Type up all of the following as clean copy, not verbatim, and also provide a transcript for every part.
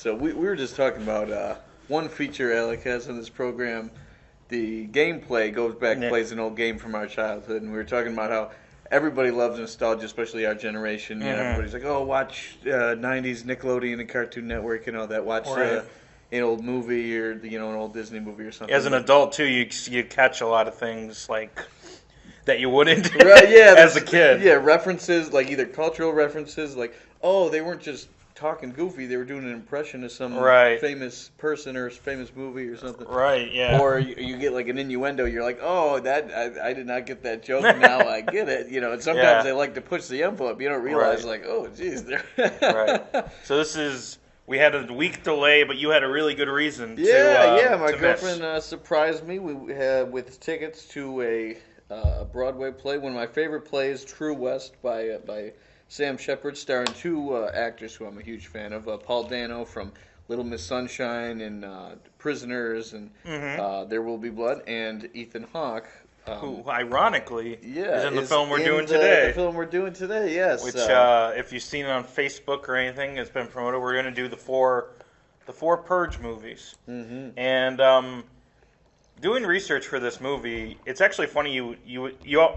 So we were just talking about one feature Alec has in this program. The gameplay goes back, plays an old game from our childhood, and we were talking about how everybody loves nostalgia, especially our generation. You know, everybody's like, "Oh, watch '90s Nickelodeon and Cartoon Network and all that. Watch an old movie or an old Disney movie or something." As an adult too, you catch a lot of things like that you wouldn't as a kid. Yeah, references like either cultural references, like they weren't just talking goofy; they were doing an impression of some famous person or famous movie or something. Right. Yeah. Or you get like an innuendo. You're like, I did not get that joke. Now I get it. And sometimes they like to push the envelope. You don't realize like, oh, geez, right. So we had a week delay, but you had a really good reason. My girlfriend surprised me with tickets to a Broadway play. One of my favorite plays, True West, by Sam Shepard, starring two actors who I'm a huge fan of. Paul Dano from Little Miss Sunshine and Prisoners and There Will Be Blood, and Ethan Hawke. Who, ironically, is in the film we're doing today. The film we're doing today, yes. Which, if you've seen it on Facebook or anything, it's been promoted. We're going to do the four Purge movies. Mm-hmm. And doing research for this movie, it's actually funny. You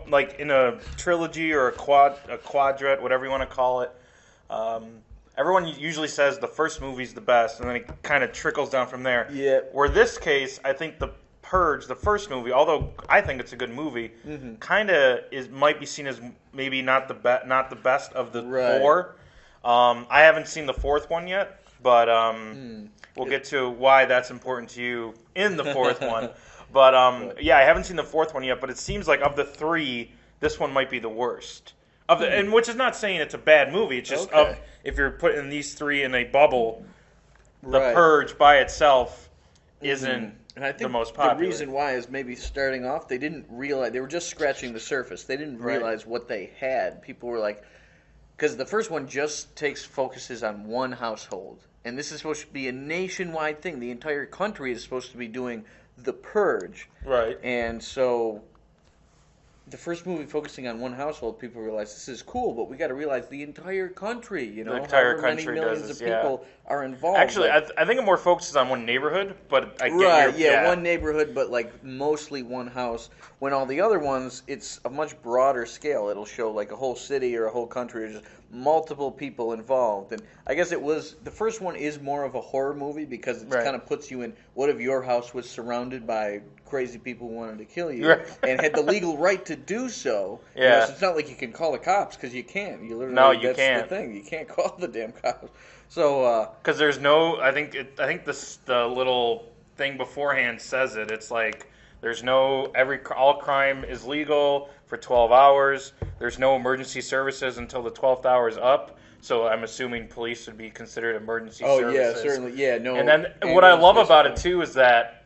like in a trilogy or a quadrant, whatever you want to call it. Everyone usually says the first movie's the best, and then it kind of trickles down from there. Yeah. Where this case, I think the Purge, the first movie, although I think it's a good movie, kind of might be seen as maybe not the best of the four. I haven't seen the fourth one yet, but we'll get to why that's important to you in the fourth one. But I haven't seen the fourth one yet. But it seems like of the three, this one might be the worst. And which is not saying it's a bad movie. It's just if you're putting these three in a bubble, the Purge by itself isn't. And I think the most popular. The reason why is maybe starting off, they didn't realize, they were just scratching the surface. They didn't realize what they had. People were like, because the first one just focuses on one household. And this is supposed to be a nationwide thing. The entire country is supposed to be doing the Purge. Right. And so the first movie focusing on one household, people realize this is cool, but we got to realize the entire country, the entire country many millions of people are involved. Actually, I think it more focuses on one neighborhood, but I get one neighborhood, but like mostly one house. When all the other ones, it's a much broader scale. It'll show like a whole city or a whole country, or just multiple people involved. And I guess the first one is more of a horror movie because it kind of puts you in, what if your house was surrounded by crazy people who wanted to kill you and had the legal right to do so. So it's not like you can call the cops because you can't. You literally, you can't. The thing. You can't call the damn cops. So because there's no, I think the little thing beforehand says it. It's like there's no all crime is legal for 12 hours. There's no emergency services until the 12th hour is up. So I'm assuming police would be considered emergency services. Oh yeah, certainly. Yeah, no. And then what I love about it too is that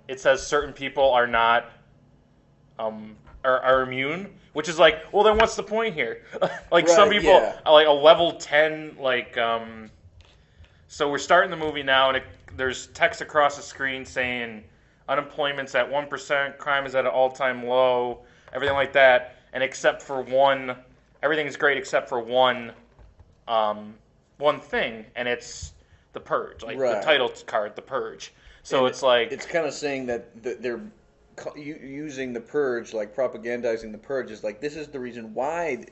it says certain people are not are immune, which is like, well, then what's the point here? Like some people are like a level 10, like so we're starting the movie now, and there's text across the screen saying unemployment's at 1%, crime is at an all-time low, everything like that, and except for one, everything's great except for one thing, and it's the Purge, like the title card, the Purge. So it's like... It's kind of saying that they're using the Purge, like propagandizing the Purge, is like, this is the reason why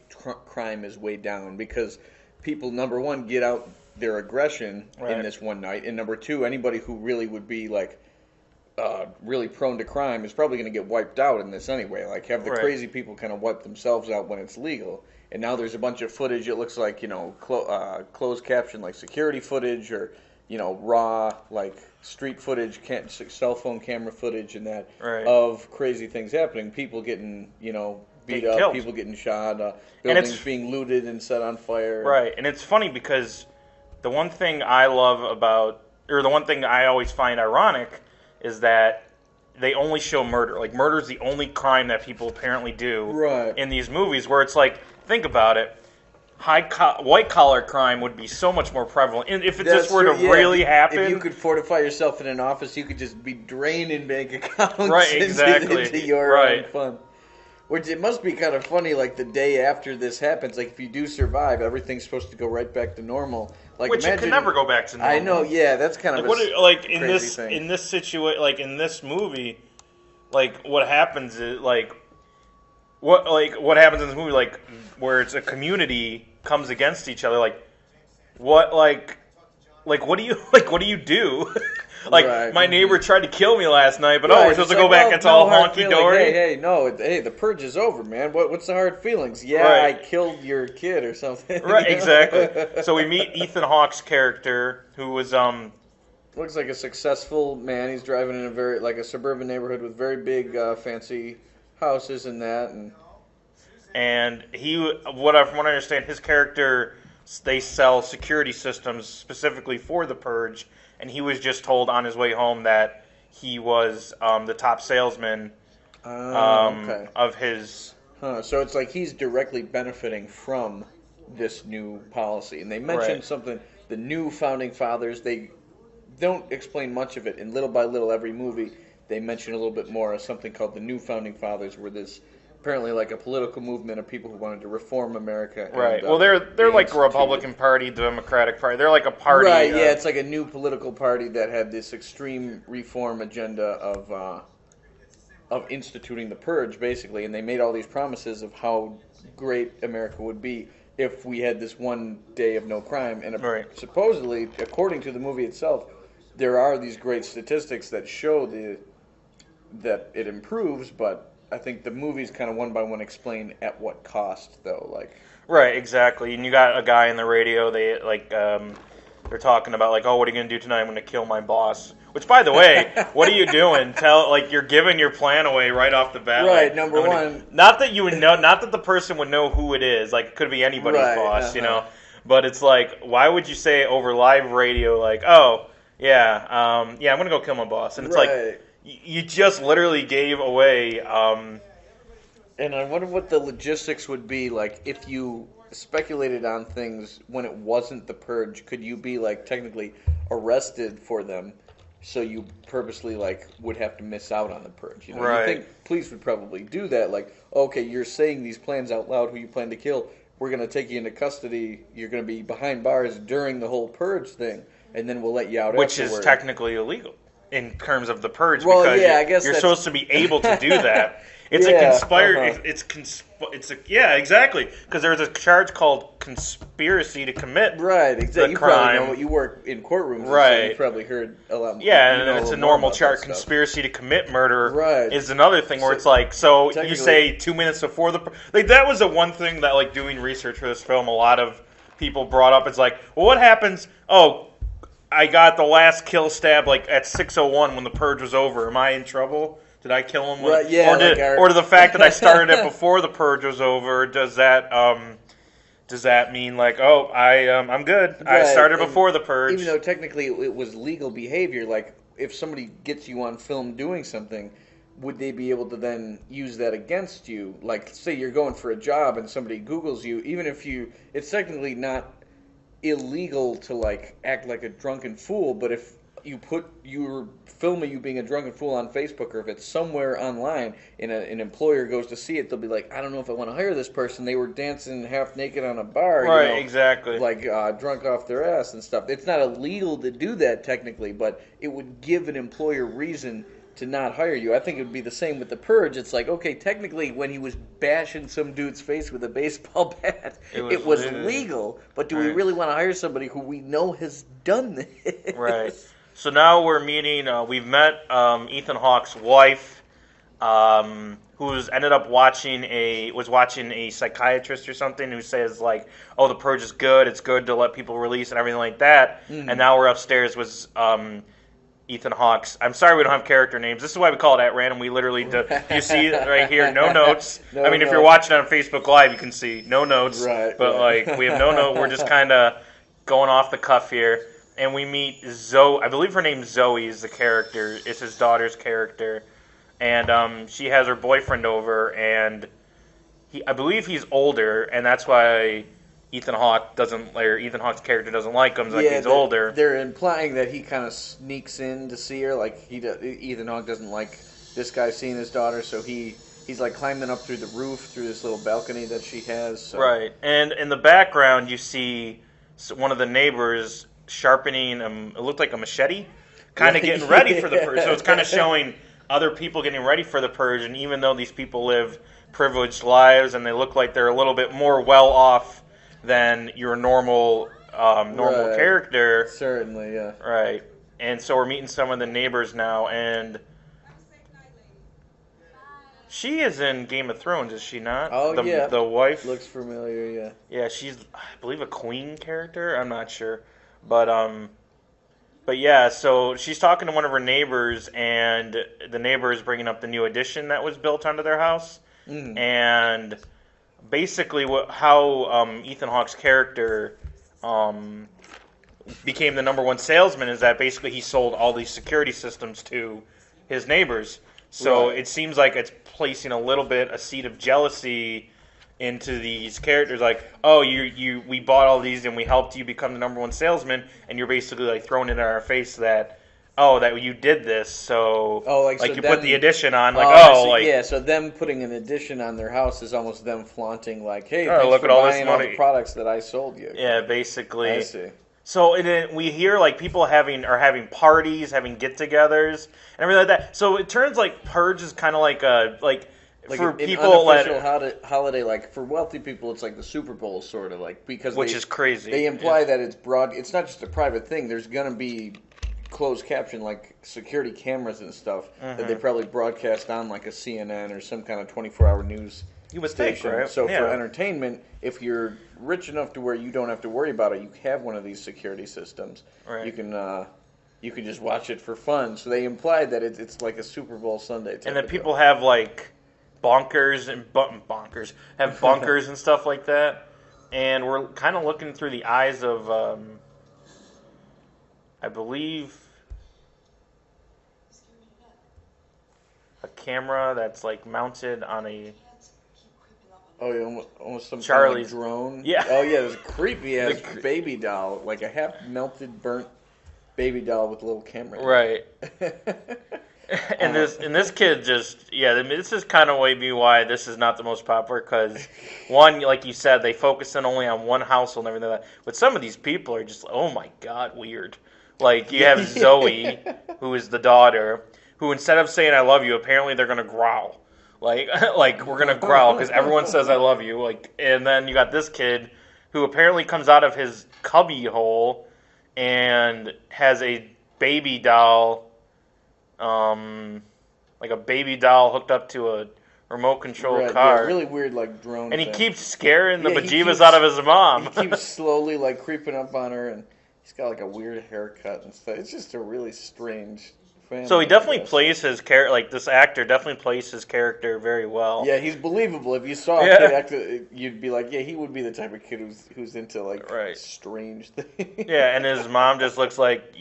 crime is way down, because people, number one, get out their aggression in this one night, and number two, anybody who really would be, like, really prone to crime is probably going to get wiped out in this anyway. Like, have the crazy people kind of wipe themselves out when it's legal. And now there's a bunch of footage, it looks like, closed caption, like security footage, or, raw, like, street footage, cell phone camera footage, and that of crazy things happening. People getting, beat up, killed. People getting shot, buildings being looted and set on fire. Right, and it's funny because the one thing I love about, or the one thing I always find ironic, is that they only show murder. Like, murder is the only crime that people apparently do in these movies, where it's like, think about it. White-collar crime would be so much more prevalent. And if this were to really happen... If you could fortify yourself in an office, you could just be draining bank accounts exactly. into your own fun. Which it must be kind of funny, like the day after this happens, like if you do survive, everything's supposed to go right back to normal. Like Which imagine, it can never go back to normal. I know, yeah, that's kind of in crazy this thing. in this situation, like in this movie, like what happens is what happens in this movie, like where it's a community comes against each other, what what do you what do you do? My neighbor tried to kill me last night, but we're supposed to go back. It's all honky dory. Hey, the purge is over, man. What's the hard feelings? Yeah, I killed your kid or something. Right, exactly. So we meet Ethan Hawke's character, who was looks like a successful man. He's driving in a very a suburban neighborhood with very big, fancy houses and that, and he, from what I understand, his character, they sell security systems specifically for the Purge, and he was just told on his way home that he was the top salesman of his. So it's like he's directly benefiting from this new policy, and they mentioned something. The new founding fathers. They don't explain much of it, and little by little, every movie they mention a little bit more of something called the new founding fathers, where there's apparently like a political movement of people who wanted to reform America. Right. Well, they're like a Republican Party, Democratic Party. They're like a party. Right. Yeah. It's like a new political party that had this extreme reform agenda of instituting the Purge, basically, and they made all these promises of how great America would be if we had this one day of no crime. And supposedly, according to the movie itself, there are these great statistics that show that it improves, but I think the movies kind of one by one explain at what cost, though. Right, exactly. And you got a guy in the radio. They're talking about what are you gonna do tonight? I'm gonna kill my boss. Which, by the way, what are you doing? You're giving your plan away right off the bat. Right, number one. Not that you would know. Not that the person would know who it is. It could be anybody's boss, you know. But it's why would you say over live radio? I'm gonna go kill my boss. And it's you just literally gave away. And I wonder what the logistics would be if you speculated on things when it wasn't the Purge. Could you be technically arrested for them? So you purposely would have to miss out on the Purge. You know, you think police would probably do that. Okay, you're saying these plans out loud. Who you plan to kill? We're gonna take you into custody. You're gonna be behind bars during the whole Purge thing, and then we'll let you out. Which is technically illegal in terms of the Purge. Well, because I guess you're supposed to be able to do that. It's a conspire. Exactly. Because there's a charge called conspiracy to commit. Right. Exactly. You probably know you work in courtrooms. Right. So you probably heard a lot more. Yeah, and it's a normal charge. Conspiracy to commit murder. Right. Is another thing where it's you say 2 minutes before the that was the one thing that doing research for this film, a lot of people brought up. It's well, what happens? Oh, I got the last kill stab at 6:01 when the Purge was over. Am I in trouble? Did I kill him? Right, yeah, or did the fact that I started it before the Purge was over, does that mean I'm good? Right. I started before the Purge. Even though technically it was legal behavior, if somebody gets you on film doing something, would they be able to then use that against you? Say you're going for a job and somebody Googles you, even if it's technically not illegal to act like a drunken fool, but if you put your film of you being a drunken fool on Facebook, or if it's somewhere online and an employer goes to see it, they'll be I don't know if I want to hire this person. They were dancing half naked on a bar, right? Exactly, drunk off their ass and stuff. It's not illegal to do that technically, but it would give an employer reason to not hire you. I think it would be the same with the Purge. It's okay, technically when he was bashing some dude's face with a baseball bat, it was legal, but do we really want to hire somebody who we know has done this? Right. So now we're meeting. We've met Ethan Hawke's wife, who's ended up watching a psychiatrist or something who says oh, the Purge is good. It's good to let people release and everything like that. Mm-hmm. And now we're upstairs with Ethan Hawke's. I'm sorry we don't have character names. This is why we call it at random. We literally do. You see it right here. No notes. If you're watching on Facebook Live, you can see no notes. Right. But we have no note. We're just kind of going off the cuff here. And we meet Zoe. I believe her name's Zoe is the character. It's his daughter's character. And she has her boyfriend over, and I believe he's older, and that's why Ethan Hawke's character doesn't like him. He's older. They're implying that he kind of sneaks in to see her. Ethan Hawke doesn't like this guy seeing his daughter, so he he's like climbing up through the roof through this little balcony that she has. So. Right, and in the background you see one of the neighbors sharpening. It looked like a machete, kind of getting ready for the purge. So it's kind of showing other people getting ready for the purge, and even though these people live privileged lives and they look like they're a little bit more well off than your normal character. Certainly, yeah. Right, and so we're meeting some of the neighbors now, and she is in Game of Thrones, is she not? Oh, yeah. The wife looks familiar, yeah. Yeah, she's, I believe, a queen character. I'm not sure, but yeah. So she's talking to one of her neighbors, and the neighbor is bringing up the new addition that was built onto their house, and basically how Ethan Hawke's character became the number one salesman is that basically he sold all these security systems to his neighbors. So it seems like it's placing a seed of jealousy into these characters, like, oh, we bought all these and we helped you become the number one salesman, and you're basically like throwing it in our face that you did this, so you put the addition on, so them putting an addition on their house is almost them flaunting, like, hey, look for at all buying this all money. the products that I sold you. Yeah, basically. I see. So we hear like people having parties, having get-togethers, and everything like that. So it turns like Purge is kind of like for an people unofficial holiday, like for wealthy people, it's like the Super Bowl, sort of like, because which is crazy. They imply that it's broad. It's not just a private thing. There's gonna be closed caption, like security cameras and stuff that they probably broadcast on like a CNN or some kind of 24-hour news. You would station. think, right? So for entertainment, if you're rich enough to where you don't have to worry about it, you have one of these security systems. Right. You can just watch it for fun. So they implied that it's like a Super Bowl Sunday type and then of people deal. have like bunkers and stuff like that. And we're kind of looking through the eyes of, I believe, a camera that's like mounted on a. Oh, yeah, almost some Charlie's kind of drone. Yeah. Oh, yeah, this creepy ass baby doll, like a half melted, burnt baby doll with a little camera. Right. And this kid this is kind of maybe why this is not the most popular, because one, like you said, they focus in only on one household and everything like that. But some of these people are just, oh my god, weird. Like you have Zoe, who is the daughter, who instead of saying I love you, apparently they're gonna growl. Like we're gonna growl because everyone says I love you. Like, and then you got this kid who apparently comes out of his cubby hole and has a baby doll, like a baby doll hooked up to a remote control car. Yeah, really weird, like drone. And he thing. keeps scaring the bejeebus out of his mom. He keeps slowly like creeping up on her, and he's got like a weird haircut and stuff. It's just a really strange. So he definitely plays his character, like this actor definitely plays his character very well. Yeah, he's believable. If you saw a kid act, you'd be like, yeah, he would be the type of kid who's into like strange things. Yeah, and his mom just looks like,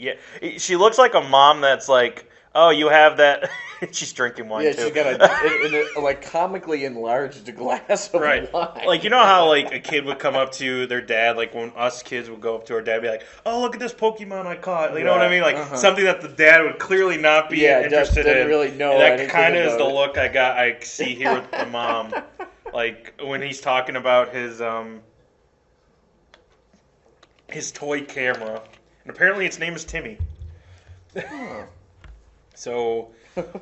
she looks like a mom that's like, oh, you have that. She's drinking wine too. Yeah, she's got a like comically enlarged glass of wine. Like, you know how like a kid would come up to their dad, like when us kids would go up to our dad and be like, oh, look at this Pokemon I caught. You know what I mean? Like something that the dad would clearly not be interested in. Really know. And that kind of is the look I see here with the mom. Like when he's talking about his toy camera. And apparently its name is Timmy. So,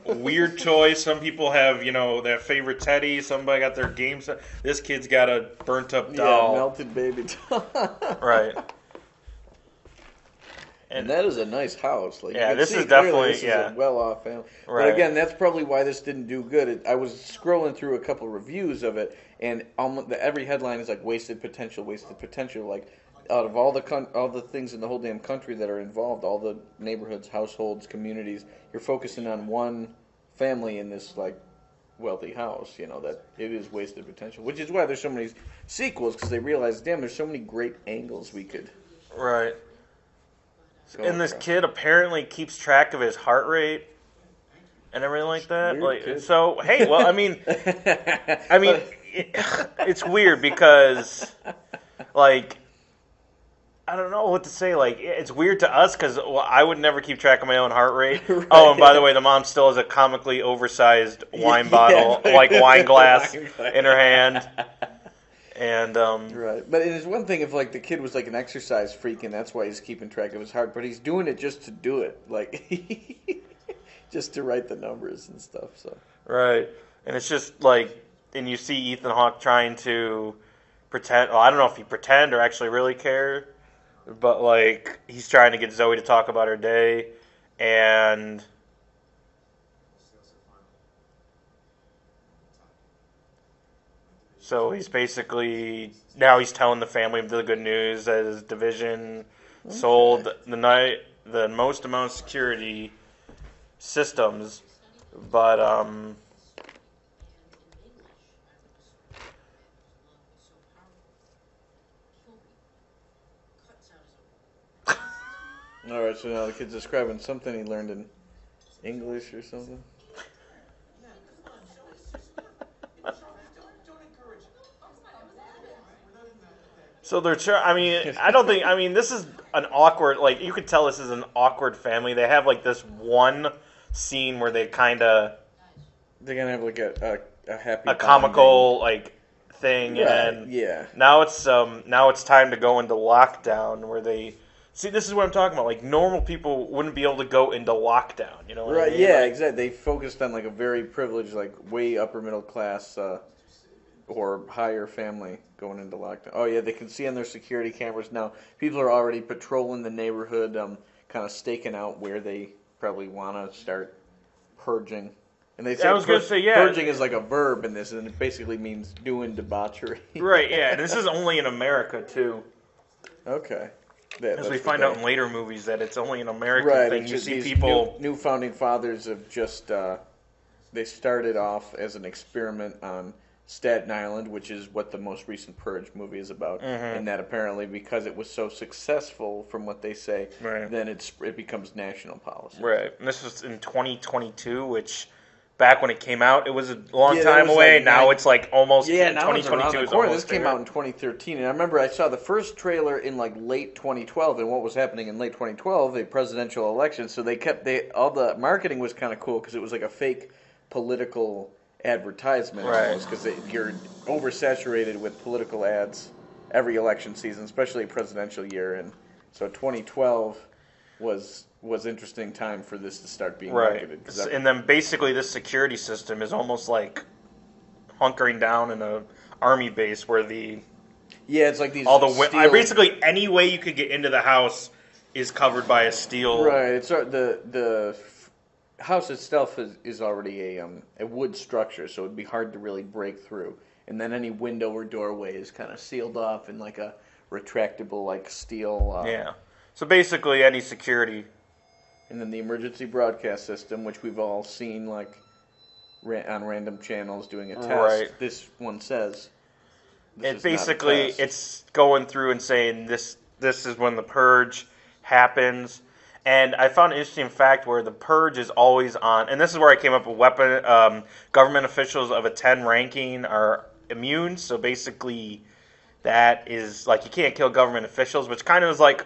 weird toys. Some people have, their favorite teddy. Somebody got their game set. This kid's got a burnt-up doll. Yeah, melted baby doll. Right. And that is a nice house. Like, this is definitely, this is a well-off family. Right. But again, that's probably why this didn't do good. I was scrolling through a couple of reviews of it, and every headline is like, wasted potential. Like, out of all the things in the whole damn country that are involved, all the neighborhoods, households, communities, you're focusing on one family in this like wealthy house. That it is wasted potential, which is why there's so many sequels, because they realize, damn, there's so many great angles we could. Right. And this kid apparently keeps track of his heart rate and everything like that. So hey, well, I mean, it's weird because like. I don't know what to say. Like, it's weird to us because I would never keep track of my own heart rate. Right. Oh, and by the way, the mom still has a comically oversized wine bottle, like wine glass, in her hand. And right, but it is one thing if like the kid was like an exercise freak and that's why he's keeping track of his heart, but he's doing it just to do it, like just to write the numbers and stuff. So right, and it's just like, and you see Ethan Hawke trying to pretend. Well, I don't know if he pretend or actually really care. But, like, he's trying to get Zoe to talk about her day, and so he's basically, now he's telling the family the good news that his division sold the most amount of security systems, but, all right, so now the kid's describing something he learned in English or something. So they're I mean, I don't think. I mean, this is an awkward. Like, you could tell this is an awkward family. They have like this one scene where they kind of They're gonna have like a happy, comical like thing, right, and yeah. Now it's time to go into lockdown where they see. This is what I'm talking about. Like, normal people wouldn't be able to go into lockdown. You know what Right? I mean? Yeah, Like, exactly. They focused on like a very privileged, like way upper middle class or higher family going into lockdown. Oh yeah, they can see on their security cameras now. People are already patrolling the neighborhood, kind of staking out where they probably want to start purging. And they say I was gonna say, yeah, purging is like a verb in this, and it basically means doing debauchery. Right? Yeah. And this is only in America too. Okay. As we find out in later movies that it's only an American right, thing. You just see these people. new founding fathers have just they started off as an experiment on Staten Island, which is what the most recent Purge movie is about, and that apparently because it was so successful, from what they say, Right. then it becomes national policy. Right. And this was in 2022, which back when it came out, it was a long Yeah, that time was away. like now it's like almost Yeah, now it's around 2022 the is corner. almost This came there. out in 2013, and I remember I saw the first trailer in like late 2012, and what was happening in late 2012, a presidential election. So all the marketing was kind of cool because it was like a fake political advertisement Right. almost, because you're oversaturated with political ads every election season, especially a presidential year, and so 2012 was interesting time for this to start being Right. marketed. And then basically this security system is almost like hunkering down in a army base where it's like these steel... basically any way you could get into the house is covered by a steel. Right. It's the house itself is already a wood structure, so it'd be hard to really break through. And then any window or doorway is kind of sealed off in like a retractable like steel. Yeah. So basically any security. And then the emergency broadcast system, which we've all seen like on random channels doing a test. Right. This one says. It's basically it's going through and saying this is when the purge happens. And I found an interesting fact where the purge is always on, and this is where I came up with government officials of a 10 ranking are immune. So basically, that is like you can't kill government officials, which kind of is like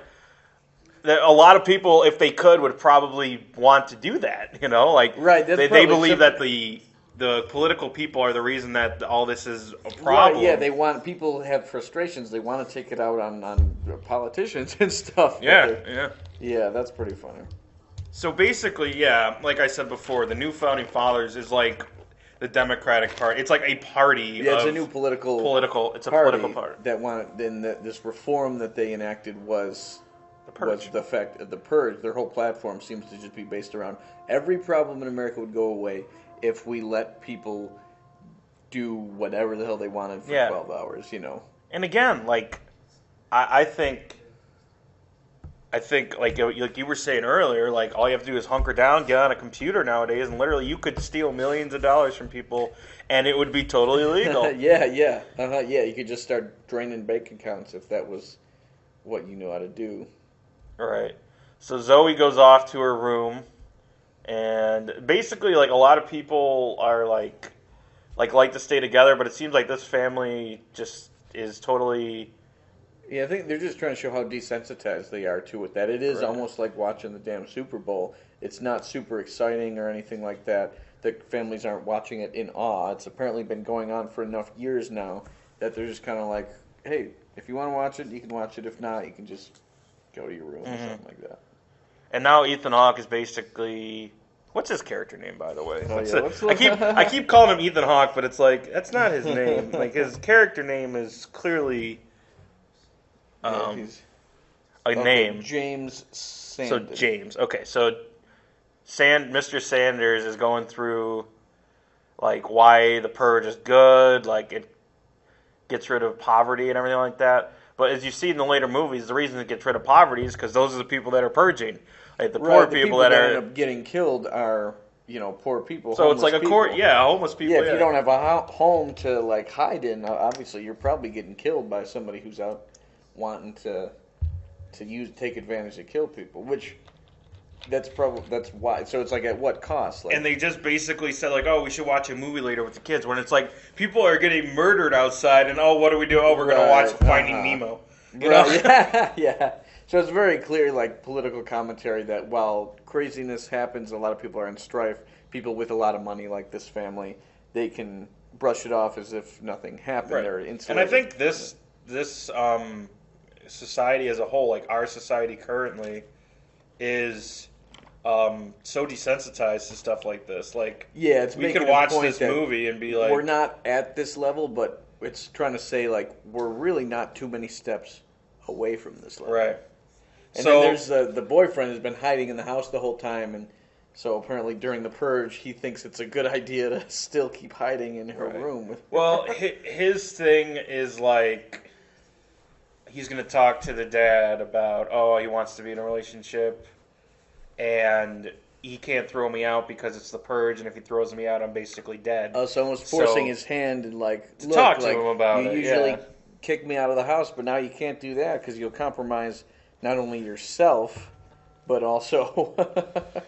a lot of people, if they could, would probably want to do that. You know, like right, they believe that the political people are the reason that all this is a problem. Right, yeah, people have frustrations. They want to take it out on politicians and stuff. Yeah, that's pretty funny. So basically, yeah, like I said before, the new founding fathers is like the Democratic Party. It's like a party. Yeah, it's a new political. It's a political party that then this reform that they enacted was the purge. Was the fact of the purge. Their whole platform seems to just be based around every problem in America would go away if we let people do whatever the hell they wanted for 12 hours. You know. And again, like I think like you were saying earlier, like all you have to do is hunker down, get on a computer nowadays, and literally you could steal millions of dollars from people, and it would be totally illegal. Yeah. You could just start draining bank accounts if that was what you knew how to do. All right. So Zoe goes off to her room, and basically, like a lot of people are like to stay together, but it seems like this family just is totally Yeah, I think they're just trying to show how desensitized they are to it. That it is Right. almost like watching the damn Super Bowl. It's not super exciting or anything like that. The families aren't watching it in awe. It's apparently been going on for enough years now that they're just kind of like, hey, if you want to watch it, you can watch it. If not, you can just go to your room or something like that. And now Ethan Hawke is basically, what's his character name, by the way? Oh, yeah, I keep calling him Ethan Hawke, but it's like that's not his name. Like his character name is clearly name. James Sanders. So James. Okay, so Mr. Sanders is going through like why the purge is good, like it gets rid of poverty and everything like that. But as you see in the later movies, the reason it gets rid of poverty is because those are the people that are purging. Like the poor people that end up getting killed are poor people. So it's like homeless people. Yeah, if you don't have a home to like hide in, obviously you're probably getting killed by somebody who's out wanting to take advantage to kill people. Which that's why. So it's like at what cost? Like, and they just basically said like, oh, we should watch a movie later with the kids. When it's like people are getting murdered outside, and what do we do? Oh, we're gonna watch Finding Nemo. You know? Yeah. So it's very clear, like, political commentary that while craziness happens, a lot of people are in strife, people with a lot of money, like this family, they can brush it off as if nothing happened. Right. Or and I think this society as a whole, like our society currently, is so desensitized to stuff like this. Like, yeah, it's we could watch this movie and be like, we're not at this level, but it's trying to say, like, we're really not too many steps away from this level. Right. And then there's the boyfriend has been hiding in the house the whole time, and so apparently during the purge, he thinks it's a good idea to still keep hiding in her room. Well, his thing is like he's going to talk to the dad about, he wants to be in a relationship, and he can't throw me out because it's the purge, and if he throws me out, I'm basically dead. Oh, so almost forcing his hand and to talk to him about it. You usually kick me out of the house, but now you can't do that because you'll compromise not only yourself, but also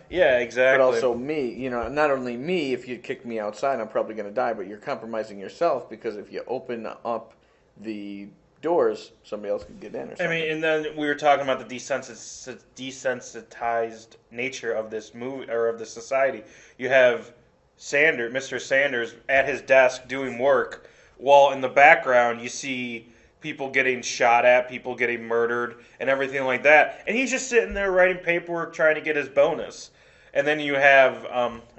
yeah, exactly. But also me. Not only me. If you kick me outside, I'm probably going to die. But you're compromising yourself because if you open up the doors, somebody else could get in. Or something. I mean, and then we were talking about the desensitized nature of this movie or of the society. You have Mr. Sanders, at his desk doing work, while in the background you see people getting shot at, people getting murdered, and everything like that. And he's just sitting there writing paperwork trying to get his bonus. And then you have,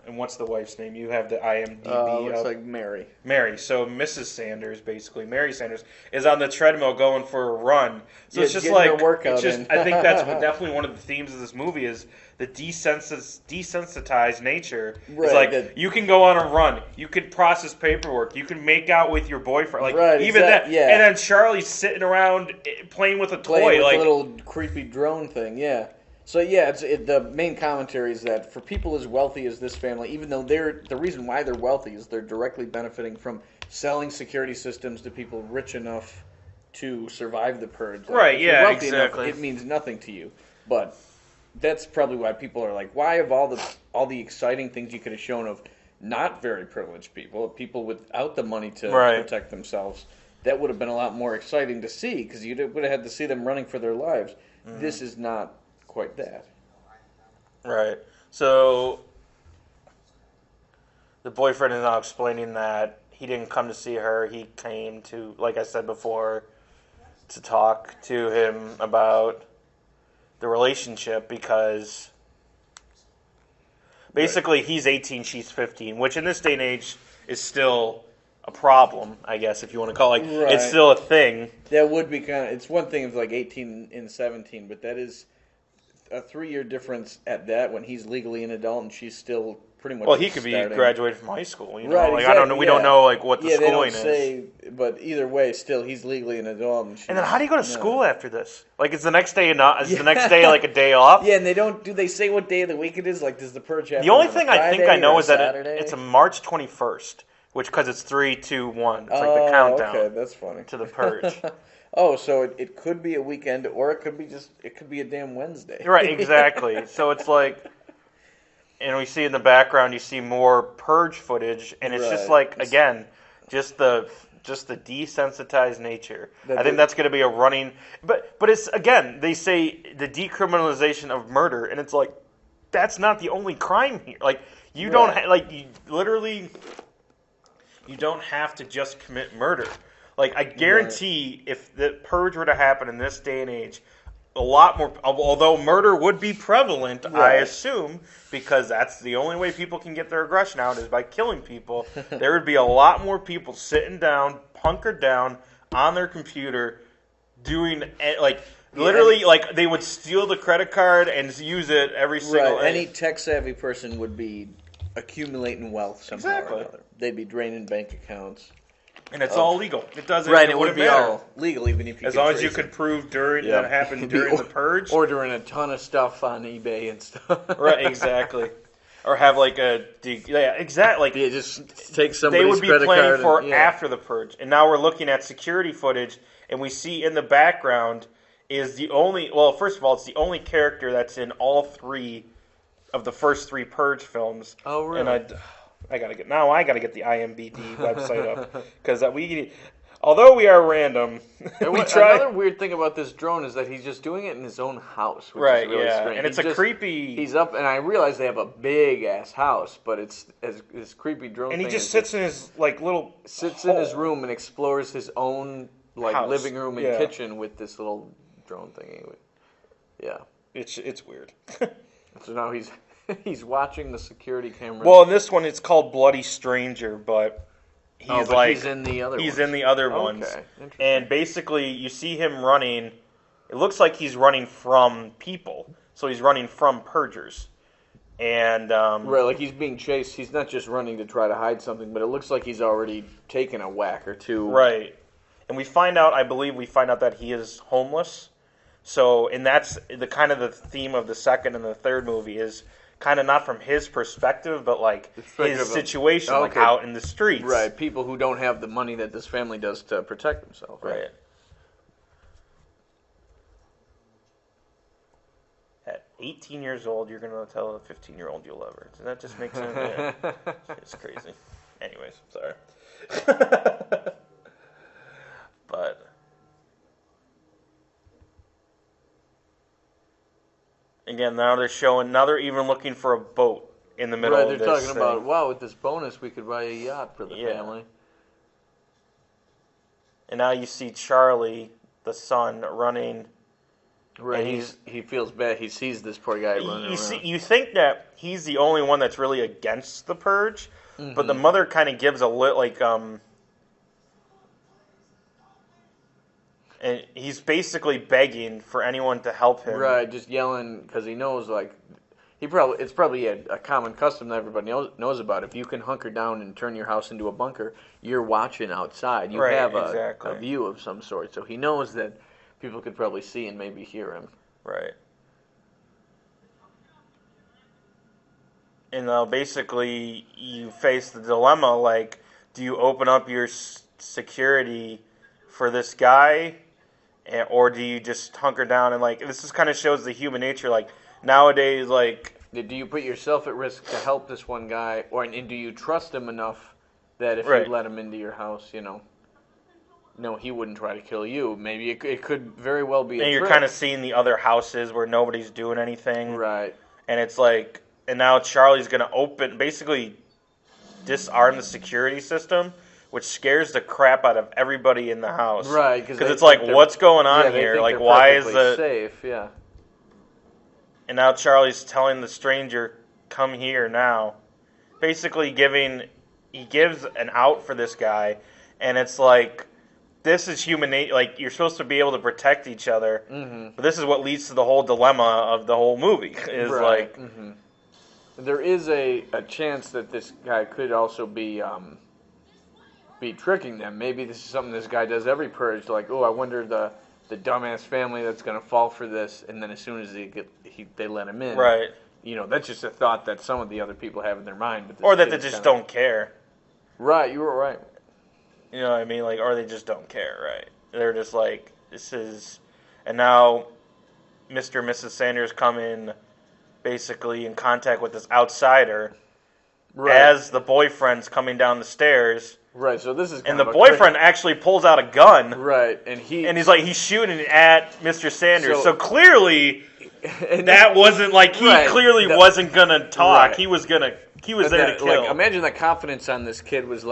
and what's the wife's name? You have the IMDb. Looks like Mary. Mary. So Mrs. Sanders, basically, Mary Sanders, is on the treadmill going for a run. So it's just like, workout I think that's definitely one of the themes of this movie is the desensitized nature. Right, it's like, you can go on a run. You can process paperwork. You can make out with your boyfriend. Like, even that. Yeah. And then Charlie's sitting around playing with a toy. Playing with a little creepy drone thing, yeah. So, yeah, the main commentary is that for people as wealthy as this family, even though the reason why they're wealthy is they're directly benefiting from selling security systems to people rich enough to survive the purge. Like, right, yeah, exactly. Enough, it means nothing to you. But that's probably why people are like, why of all the exciting things you could have shown of not very privileged people without the money to protect themselves, that would have been a lot more exciting to see because you would have had to see them running for their lives. Mm-hmm. This is not quite that. Right. So the boyfriend is now explaining that he didn't come to see her. He came to, like I said before, to talk to him about the relationship because basically he's 18, she's 15, which in this day and age is still a problem, I guess, if you want to call it. Like, it's still a thing. That would be it's one thing if like 18 and 17, but that is a 3-year difference at that when he's legally an adult and she's still pretty much. Well, he could be graduated from high school. You know? Right, like exactly, I don't know. We don't know like what the schooling is. But either way, still he's legally an adult. And then how do you go to school after this? Like, is the next day the next day like a day off? Yeah, and they don't. Do they say what day of the week it is? Like, does the purge happen? The only thing I think I know is that it's a March 21st, which because it's 3, 2, 1. It's like the countdown. Okay, that's funny. To the purge. Oh, so it could be a weekend, or it could be a damn Wednesday. Right, exactly. So it's like, and we see in the background, you see more purge footage, and it's just like, again, just the just the desensitized nature. That I think that's going to be a running. But it's, again, they say the decriminalization of murder, and it's like, that's not the only crime here. Like, you don't literally, you don't have to just commit murder. Like, I guarantee if the Purge were to happen in this day and age, a lot more, although murder would be prevalent, I assume, because that's the only way people can get their aggression out is by killing people, there would be a lot more people sitting down, hunkered down, on their computer, doing, like, literally, like, they would steal the credit card and use it every single day. Any tech-savvy person would be accumulating wealth somehow or another. They'd be draining bank accounts. And it's all legal. It doesn't. Right, it it would be matter. all legal, even if you as long as you could prove that happened during the Purge, ordering a ton of stuff on eBay and stuff. Right, exactly. Or have like exactly. Like, just take somebody's they would be credit planning card for after the Purge, and now we're looking at security footage, and we see in the background is the only. Well, first of all, it's the only character that's in all three of the first three Purge films. Oh, really? And I gotta get the IMDb website up because although we are random, we try. Another weird thing about this drone is that he's just doing it in his own house, which right? is really strange. And it's creepy. He's up, and I realize they have a big ass house, but it's this creepy drone. And he thing just sits in his in his room and explores his own house. living room and kitchen with this little drone thing. Yeah, it's weird. So now he's watching the security camera. Well, in this one, it's called Bloody Stranger, but he's in the other. He's in the other ones, and basically, you see him running. It looks like he's running from people, so he's running from purgers, and right, like he's being chased. He's not just running to try to hide something, but it looks like he's already taken a whack or two. Right, and I believe we find out that he is homeless. So, and that's the theme of the second and the third movie is kind of not from his perspective, but like his situation, like out in the streets. Right, people who don't have the money that this family does to protect themselves. Right. At 18 years old, you're going to tell a 15-year-old you love her. Does that just make sense? Yeah. It's crazy. Anyways, sorry. But... Again, now they're even looking for a boat in the middle of this. Right, they're talking about, wow, with this bonus, we could buy a yacht for the family. And now you see Charlie, the son, running. Right, he feels bad. He sees this poor guy running around. You think that he's the only one that's really against the Purge, but the mother kind of gives and he's basically begging for anyone to help him. Right, just yelling because he knows, it's probably a common custom that everybody knows about. If you can hunker down and turn your house into a bunker, you're watching outside. You have a view of some sort. So he knows that people could probably see and maybe hear him. Right. And basically, you face the dilemma, do you open up your security for this guy, or do you just hunker down and, this just kind of shows the human nature, nowadays, do you put yourself at risk to help this one guy, and do you trust him enough that if you let him into your house, he wouldn't try to kill you. Maybe it could very well be a trick. And you're kind of seeing the other houses where nobody's doing anything. Right. And it's and now Charlie's going to basically disarm the security system, which scares the crap out of everybody in the house. Right. Because it's what's going on here? Why is it safe? Yeah. And now Charlie's telling the stranger, come here now. Basically he gives an out for this guy, and it's this is human nature. You're supposed to be able to protect each other, but this is what leads to the whole dilemma of the whole movie. Is There is a chance that this guy could also be tricking them. Maybe this is something this guy does every Purge. I wonder the dumbass family that's going to fall for this, and then as soon as they let him in, right? That's just a thought that some of the other people have in their mind, or that they just don't care. Right, you were right. You know what I mean? Or they just don't care, right? They're just this is... And now Mr. and Mrs. Sanders come in basically in contact with this outsider as the boyfriend's coming down the stairs. Right, so this is and the boyfriend actually pulls out a gun. Right, and he's shooting at Mr. Sanders. So clearly that wasn't he clearly wasn't gonna talk. Right. He was there to kill. Imagine the confidence on this kid was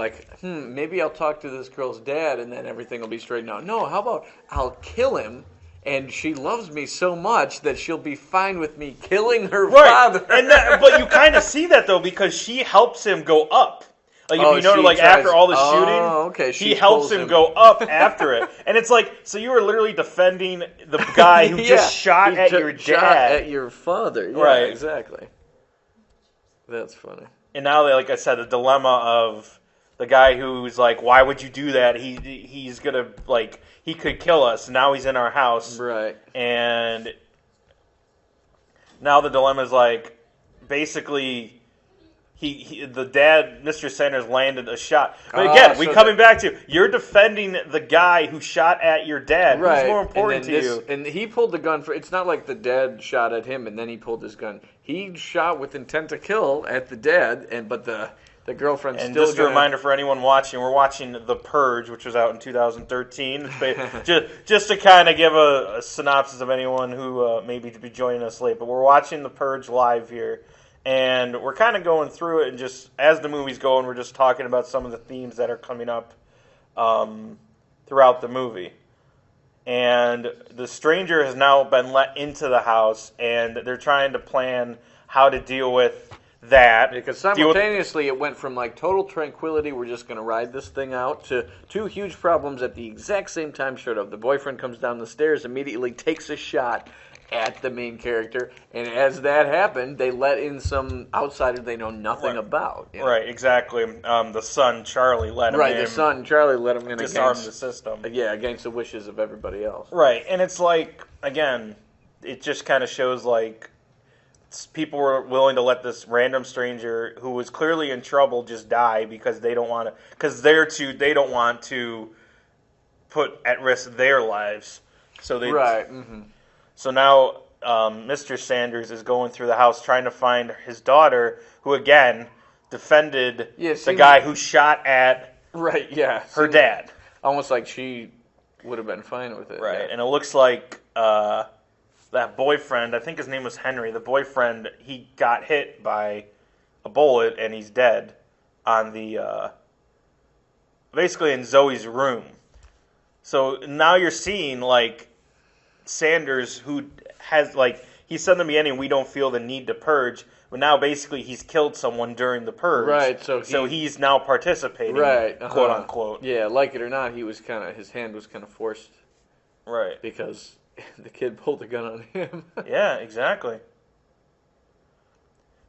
maybe I'll talk to this girl's dad and then everything will be straightened out. No, how about I'll kill him? And she loves me so much that she'll be fine with me killing her father. But you kind of see that though because she helps him go up. If you notice, after all the shooting, she helps him go up after it, and it's so you were literally defending the guy who just shot at your dad, shot at your father. Yeah, right? Exactly. That's funny. And now, like I said, the dilemma of the guy who's why would you do that? He's gonna he could kill us. Now he's in our house. Right. And now the dilemma is basically the dad, Mr. Sanders, landed a shot. But again, coming back to you're defending the guy who shot at your dad. Right. Who's more important to you? And he pulled the gun it's not like the dad shot at him and then he pulled his gun. He shot with intent to kill at the dad, but the girlfriend's and still. And just a reminder for anyone watching, we're watching The Purge, which was out in 2013. just to kind of give a synopsis of anyone who maybe to be joining us late, but we're watching The Purge live here, and we're kind of going through it, and just as the movie's going, we're just talking about some of the themes that are coming up throughout the movie. And the stranger has now been let into the house, and they're trying to plan how to deal with that. Because simultaneously it went from total tranquility, we're just going to ride this thing out, to two huge problems at the exact same time showed up. The boyfriend comes down the stairs, immediately takes a shot at the main character, and as that happened, they let in some outsider they know nothing about. Right, exactly. The son, Charlie, let him in. Right, the son, Charlie, let him in disarm the system. Yeah, against the wishes of everybody else. Right, and it's again, it just kind of shows people were willing to let this random stranger who was clearly in trouble just die because they don't want to, because they don't want to put at risk their lives. So they right. Mm-hmm. So now Mr. Sanders is going through the house trying to find his daughter, who again defended the guy who shot at her dad. Almost like she would have been fine with it. Right, yeah. And it looks like that boyfriend, I think his name was Henry, the boyfriend, he got hit by a bullet and he's dead on the, basically in Zoe's room. So now you're seeing, Sanders, who has, he said in the beginning, we don't feel the need to purge, but now basically he's killed someone during the purge. Right, so he's now participating, quote unquote. Yeah, like it or not, his hand was kind of forced. Right. Because the kid pulled the gun on him. Yeah, exactly.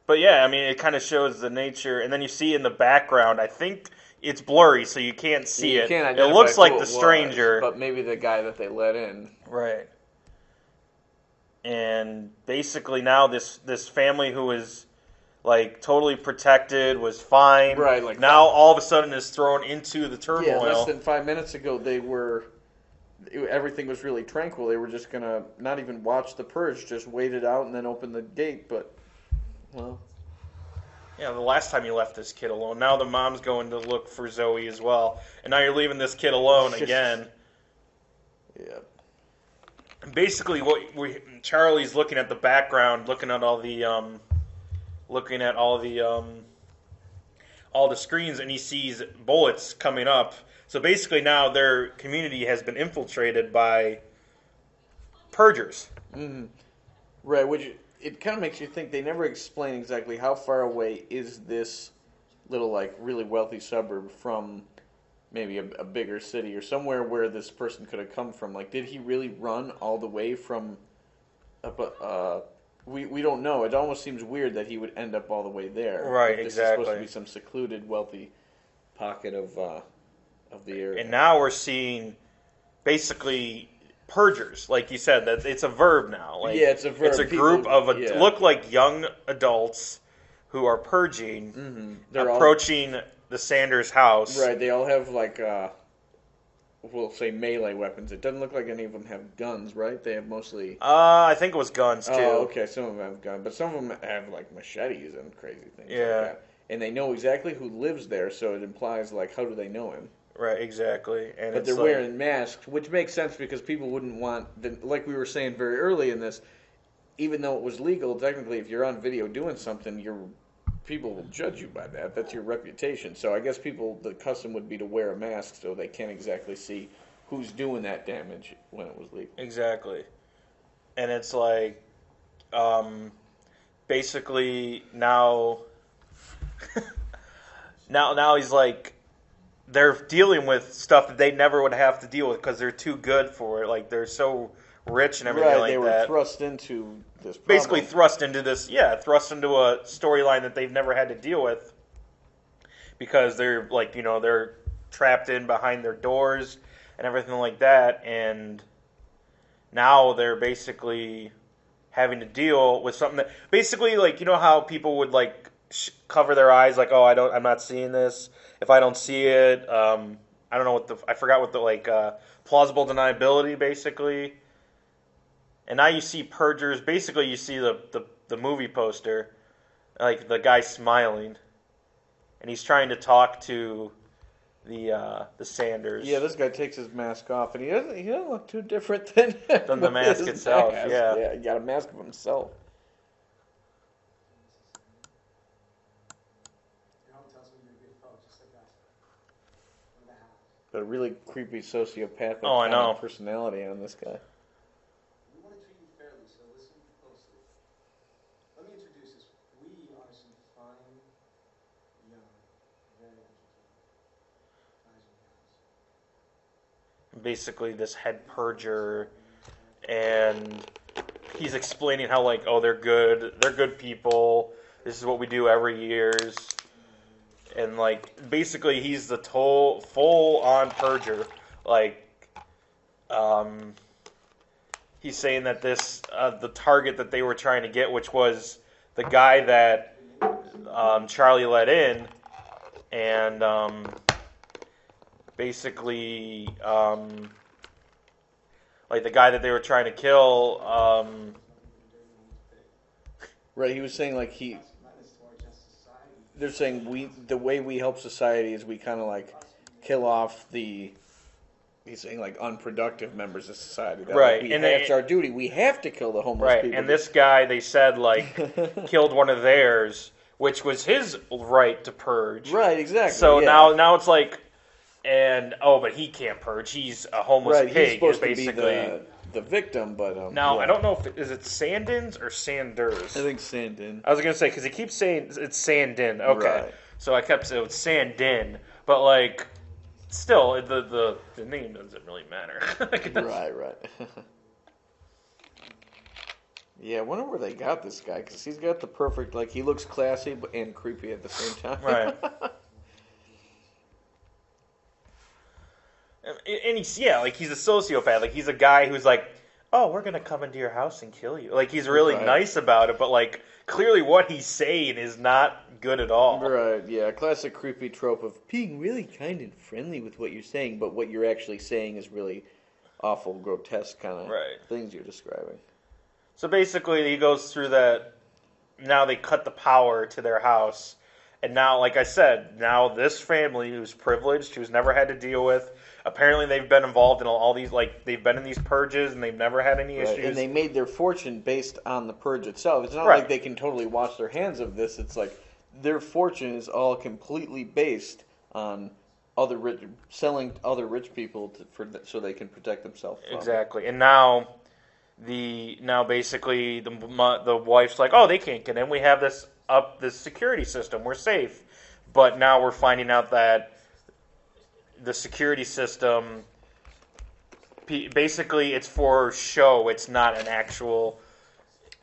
But yeah, I mean, it kind of shows the nature, and then you see in the background, I think it's blurry, so you can't see it. It looks like the stranger. But maybe the guy that they let in. Right. And basically now this family who is totally protected was fine. Right. Now all of a sudden is thrown into the turmoil. Yeah, less than 5 minutes ago everything was really tranquil. They were just gonna not even watch the purge, just wait it out and then open the gate. But yeah, the last time you left this kid alone. Now the mom's going to look for Zoe as well, and now you're leaving this kid alone again. Yeah. Basically, Charlie's looking at the background, looking at all the screens, and he sees bullets coming up. So basically, now their community has been infiltrated by purgers. Mm-hmm. Right, which it kind of makes you think they never explain exactly how far away is this little really wealthy suburb from maybe a bigger city or somewhere where this person could have come from. Did he really run all the way from? We don't know. It almost seems weird that he would end up all the way there. Right, this exactly. Is supposed to be some secluded, wealthy pocket of the area. And now we're seeing basically purgers, like you said. That it's a verb now. Yeah, it's a verb. It's a group of look like young adults who are purging, approaching the Sanders house. Right, they all have we'll say melee weapons. It doesn't look like any of them have guns, right? They have mostly. I think it was guns too. Oh, okay. Some of them have guns, but some of them have machetes and crazy things. Yeah. Like that. and they know exactly who lives there, so it implies, like, how do they know him? Right, exactly. And but it's they're like, wearing masks, which makes sense because people wouldn't want, like we were saying very early in this, even though it was legal, technically, if you're on video doing something, people will judge you by that. That's your reputation. So I guess the custom would be to wear a mask so they can't exactly see who's doing that damage when it was legal. Exactly. And it's like, basically now, now he's like, they're dealing with stuff that they never would have to deal with because they're too good for it. Like, they're so rich and everything like that. Right, they were thrust into this problem. Basically thrust into a storyline that they've never had to deal with because they're, like, they're trapped in behind their doors and everything like that, and now they're basically having to deal with something that, basically, like, how people would, like, cover their eyes, like, oh, I'm not seeing this. If I don't see it, I don't know I forgot what the, like, plausible deniability, basically. And now you see Purgers, basically you see the movie poster, like, the guy smiling, and he's trying to talk to the Sanders. Yeah, this guy takes his mask off, and he doesn't look too different than the mask itself. Mask. Yeah, he got a mask of himself. But a really creepy sociopathic I know. personality on this guy. We want to treat you fairly, so listen closely. Let me introduce us. We are some fine, young, very educated guys and gals. Basically this head purger, and he's explaining how, like, oh, they're good people. This is what we do every year. And, like, basically he's the full-on purger. Like, he's saying that this, the target that they were trying to get, which was the guy that Charlie let in, and basically, like, the guy that they were trying to kill. Right, he was saying, like, they're saying the way we help society is we kind of, like, kill off he's saying, like, unproductive members of society. Right. Like, that's our duty. We have to kill the homeless people. And this guy, they said, like, killed one of theirs, which was his right to purge. Right, exactly. So yeah. now it's like, but he can't purge. He's a homeless pig. He's supposed basically to be the victim, but now I don't know is it Sandins or Sanders. I think Sandin. I was gonna say because he keeps saying it's Sandin. Okay, right. So I kept saying it's Sandin, but, like, still the name doesn't really matter. Right. Yeah, I wonder where they got this guy because he's got the perfect, like, he looks classy and creepy at the same time. Right. And he's he's a sociopath. Like, he's a guy who's like, oh, we're gonna come into your house and kill you. Like, he's really nice about it, but, like, clearly what he's saying is not good at all. Right, yeah, classic creepy trope of being really kind and friendly with what you're saying, but what you're actually saying is really awful, grotesque kind of things you're describing. So basically, he goes through that. Now they cut the power to their house, and now, like I said, now this family who's privileged, who's never had to deal with. Apparently, they've been involved in all these, like, they've been in these purges, and they've never had any issues. And they made their fortune based on the purge itself. It's not like they can totally wash their hands of this. It's like their fortune is all completely based on selling other rich people so they can protect themselves from Exactly. And now basically the wife's like, oh, they can't get in. We have this security system. We're safe. But now we're finding out that the security system, basically, it's for show. It's not an actual,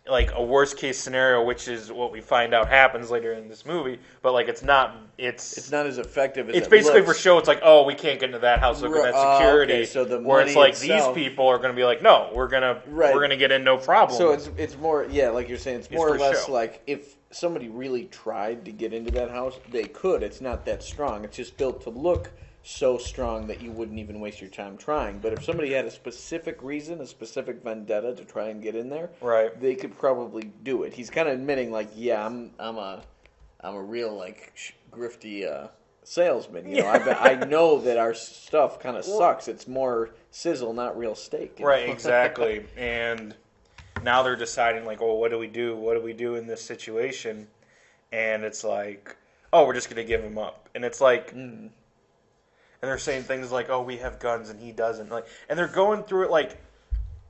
like, a worst case scenario, which is what we find out happens later in this movie. But, like, it's not as effective as it's basically looks. For show. It's like, oh, we can't get into that house. Look at that security. Okay, so the where it's like itself, these people are going to be like, no, we're gonna get in no problem. So it's more, like you're saying, it's more or less show. Like if somebody really tried to get into that house, they could. It's not that strong. It's just built to look so strong that you wouldn't even waste your time trying. But if somebody had a specific reason, a specific vendetta to try and get in there, right, they could probably do it. He's kind of admitting, like, yeah, I'm a real like grifty salesman. You know, I know that our stuff kind of sucks. It's more sizzle, not real steak. Right, exactly. And now they're deciding, like, oh, what do we do? What do we do in this situation? And it's like, oh, we're just going to give him up. And it's like, and they're saying things like, oh, we have guns and he doesn't. Like, and they're going through it like,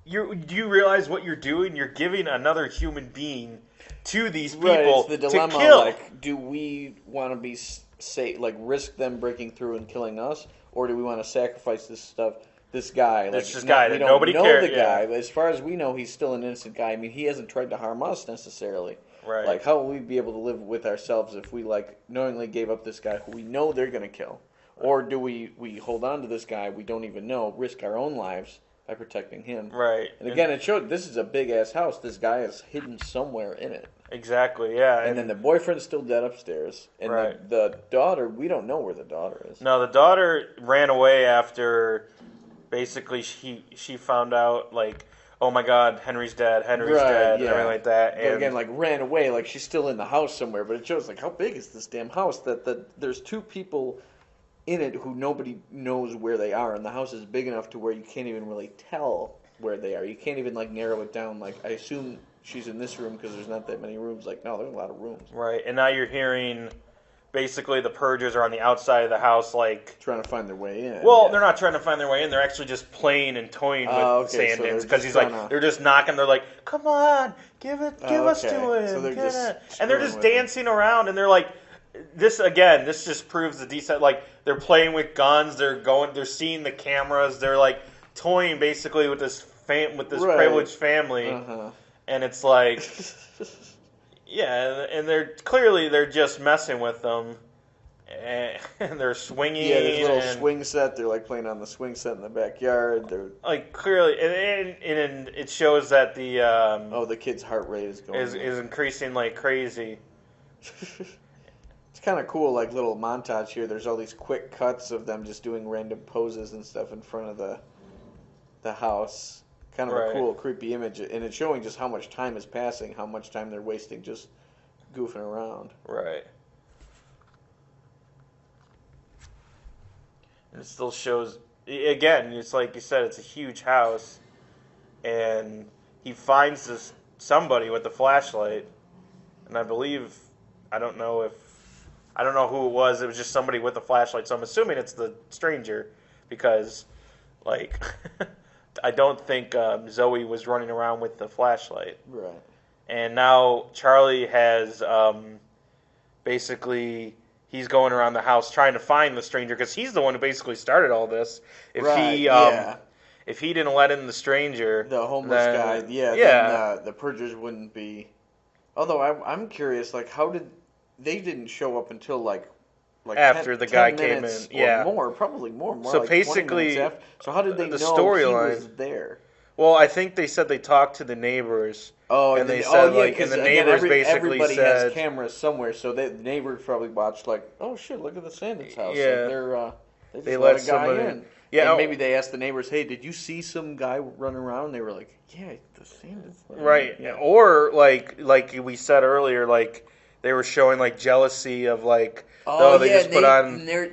do you realize what you're doing? You're giving another human being to these people it's the dilemma, to kill. Like, do we want to be like risk them breaking through and killing us, or do we want to sacrifice this guy? Like, This guy that we don't nobody know cares. the guy, but as far as we know, he's still an innocent guy. I mean, he hasn't tried to harm us necessarily. Right. Like, how will we be able to live with ourselves if we like knowingly gave up this guy who we know they're gonna kill, or do we hold on to this guy we don't even know, risk our own lives by protecting him? Right. And again, it showed this is a big ass house. This guy is hidden somewhere in it. Exactly, yeah. And then the boyfriend's still dead upstairs. And Right. the daughter, we don't know where the daughter is. No, the daughter ran away after basically she found out, like, oh my God, Henry's dead, and everything like that. But again, like, ran away, like she's still in the house somewhere. But it shows, like, how big is this damn house? That there's two people in it who nobody knows where they are. And the house is big enough to where you can't even really tell where they are. You can't even, like, narrow it down. Like, I assume she's in this room because there's not that many rooms. Like, no, there's a lot of rooms. Right, and now you're hearing basically the Purgers are on the outside of the house, like, Trying to find their way in. well, yeah. they're not trying to find their way in. They're actually just playing and toying with okay, so Sandins they're because just he's like, trying to- they're just knocking. They're like, come on, give us to him. So they're just and they're screwing just with him. dancing around, and they're like, this just proves the decent. Like, they're playing with guns. They're seeing the cameras. They're like toying basically with this Right. privileged family, and it's like. Yeah, and they're just messing with them, and they're swinging. Yeah, there's a little swing set. They're like playing on the swing set in the backyard. They're like clearly, and it shows that the the kid's heart rate is going is increasing like crazy. It's kind of cool, like little montage here. There's all these quick cuts of them just doing random poses and stuff in front of the house. Kind of a cool, creepy image, and it's showing just how much time is passing, how much time they're wasting just goofing around. Right. And it still shows, again, it's like you said, it's a huge house, and he finds somebody with a flashlight, and I don't know who it was just somebody with a flashlight, so I'm assuming it's the stranger, because, like... I don't think Zoe was running around with the flashlight. Right. And now Charlie has basically he's going around the house trying to find the stranger because he's the one who basically started all this. If he didn't let in the stranger, the homeless guy, then the Purgers wouldn't be. Although I'm curious, like, how did they didn't show up until like after the guy 10 came in, or more, probably more. So like basically, 20 minutes after. So how did they the know storyline he was there? Well, I think they said they talked to the neighbors. Oh, and they said and the neighbors basically everybody said has cameras somewhere, so the neighbors probably watched like, oh shit, look at the Sanders house. Yeah, like they they let let a guy somebody in. Yeah, and maybe they asked the neighbors, hey, did you see some guy running around? And they were like, yeah, the Sanders. Right, or like we said earlier, like they were showing like jealousy of like. They just put on. There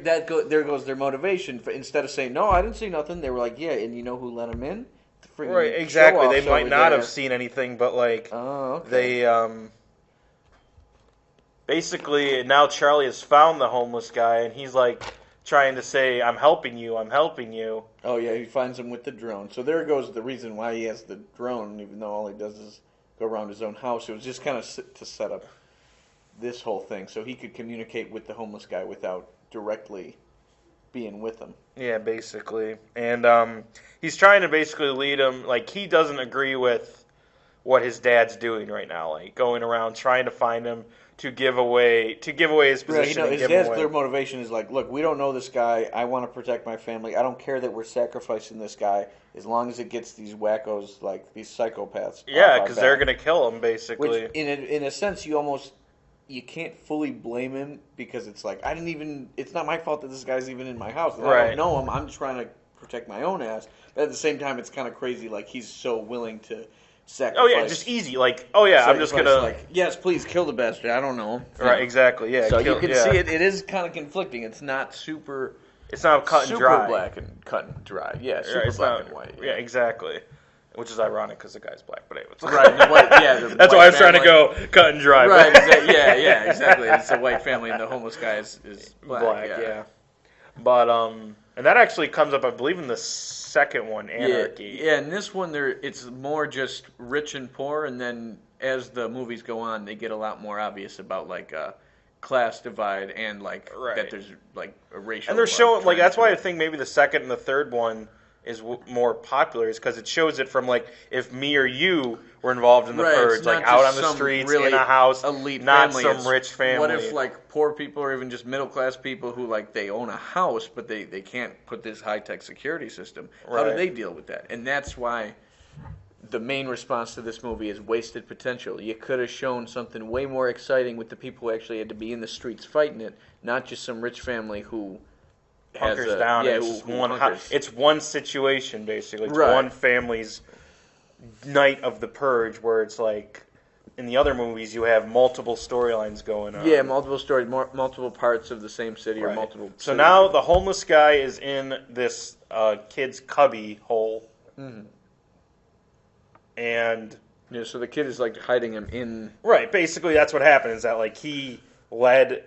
goes their motivation. Instead of saying no, I didn't see nothing, they were like, yeah, and you know who let him in? Right, exactly. They might not have seen anything, but like they basically now Charlie has found the homeless guy, and he's like trying to say, "I'm helping you, I'm helping you." Oh yeah, he finds him with the drone. So there goes the reason why he has the drone, even though all he does is go around his own house. It was just kind of to set up this whole thing, so he could communicate with the homeless guy without directly being with him. Yeah, basically. And he's trying to basically lead him, like, he doesn't agree with what his dad's doing right now, like, going around trying to find him to give away his position. His dad's clear motivation is like, look, we don't know this guy. I want to protect my family. I don't care that we're sacrificing this guy as long as it gets these wackos, like these psychopaths. Yeah, because they're going to kill him, basically. Which, in a sense, you can't fully blame him because it's like, it's not my fault that this guy's even in my house. I don't know him. I'm just trying to protect my own ass. But at the same time, it's kind of crazy. Like, he's so willing to sacrifice. Oh yeah, just easy. Like, oh yeah, I'm just gonna. Like, yes, please kill the bastard. I don't know. Right, exactly. Yeah. So you can see it. It is kind of conflicting. It's not super. It's not cut and super dry. Black and cut and dry. Yeah, super it's black not, and white. Yeah, exactly. Which is ironic because the guy's black, but anyways. Right. The white, yeah. That's why I was trying to go cut and dry. Right. Yeah. Exactly. It's a white family, and the homeless guy is black. Yeah. But and that actually comes up, I believe, in the second one, Anarchy. Yeah. In this one, it's more just rich and poor, and then as the movies go on, they get a lot more obvious about like class divide and like that there's like a racial. And they're showing like that's why I think maybe the second and the third one is more popular, is because it shows it from like if me or you were involved in the purge, like out on the streets, really in a house, elite not family. some rich family. What if like poor people or even just middle class people who like they own a house but they can't put this high tech security system? How do they deal with that? And that's why the main response to this movie is wasted potential. You could have shown something way more exciting with the people who actually had to be in the streets fighting it, not just some rich family who hunkers down. Yeah, it's one situation basically. It's one family's night of the purge, where it's like in the other movies you have multiple storylines going on. Yeah, multiple stories, multiple parts of the same city or multiple. So now the homeless guy is in this kid's cubby hole, and yeah, so the kid is like hiding him in. Right, basically that's what happened. Is that like he led.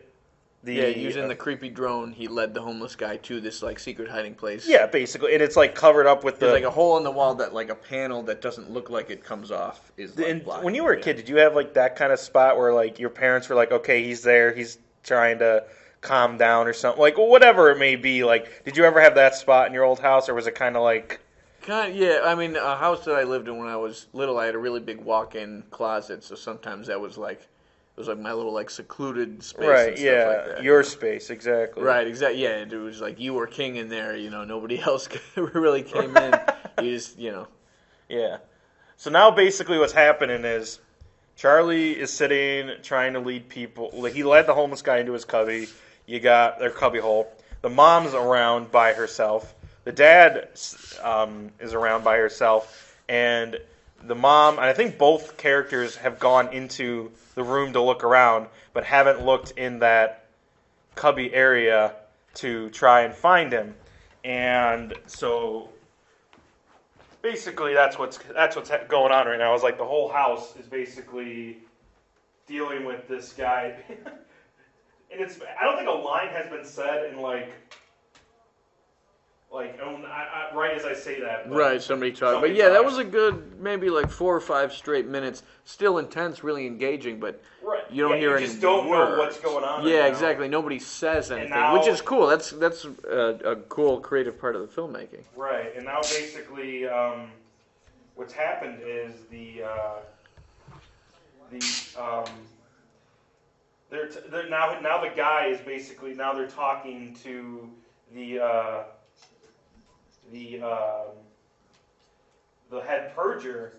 Using the creepy drone, he led the homeless guy to this like secret hiding place. Yeah, basically, and it's like covered up with There's like a hole in the wall that like a panel that doesn't look like it comes off is. Like, and when you were a kid, did you have like that kind of spot where like your parents were like, okay, he's there, he's trying to calm down or something, like whatever it may be? Like, did you ever have that spot in your old house, or was it kind of like? Yeah. I mean, a house that I lived in when I was little, I had a really big walk-in closet, so sometimes that was like. It was like my little like secluded space. Right, and stuff like that, your space, exactly. Right, exactly. Yeah, it was like you were king in there. Nobody else really came in. You just. Yeah. So now basically what's happening is Charlie is sitting trying to lead people. Like he led the homeless guy into his cubby. You got their cubby hole. The mom's around by herself. The dad is around by herself, and the mom, and I think both characters have gone into the room to look around, but haven't looked in that cubby area to try and find him. And so basically that's what's going on right now. Is like the whole house is basically dealing with this guy. And I don't think a line has been said in like right as I say that. Right, somebody talking. But yeah, that was a good, maybe like 4 or 5 straight minutes. Still intense, really engaging, but you don't hear any words. You just don't know what's going on. Yeah, exactly. Nobody says anything, which is cool. That's a cool, creative part of the filmmaking. Right, and now basically what's happened is now the guy is basically, now they're talking to the head purger,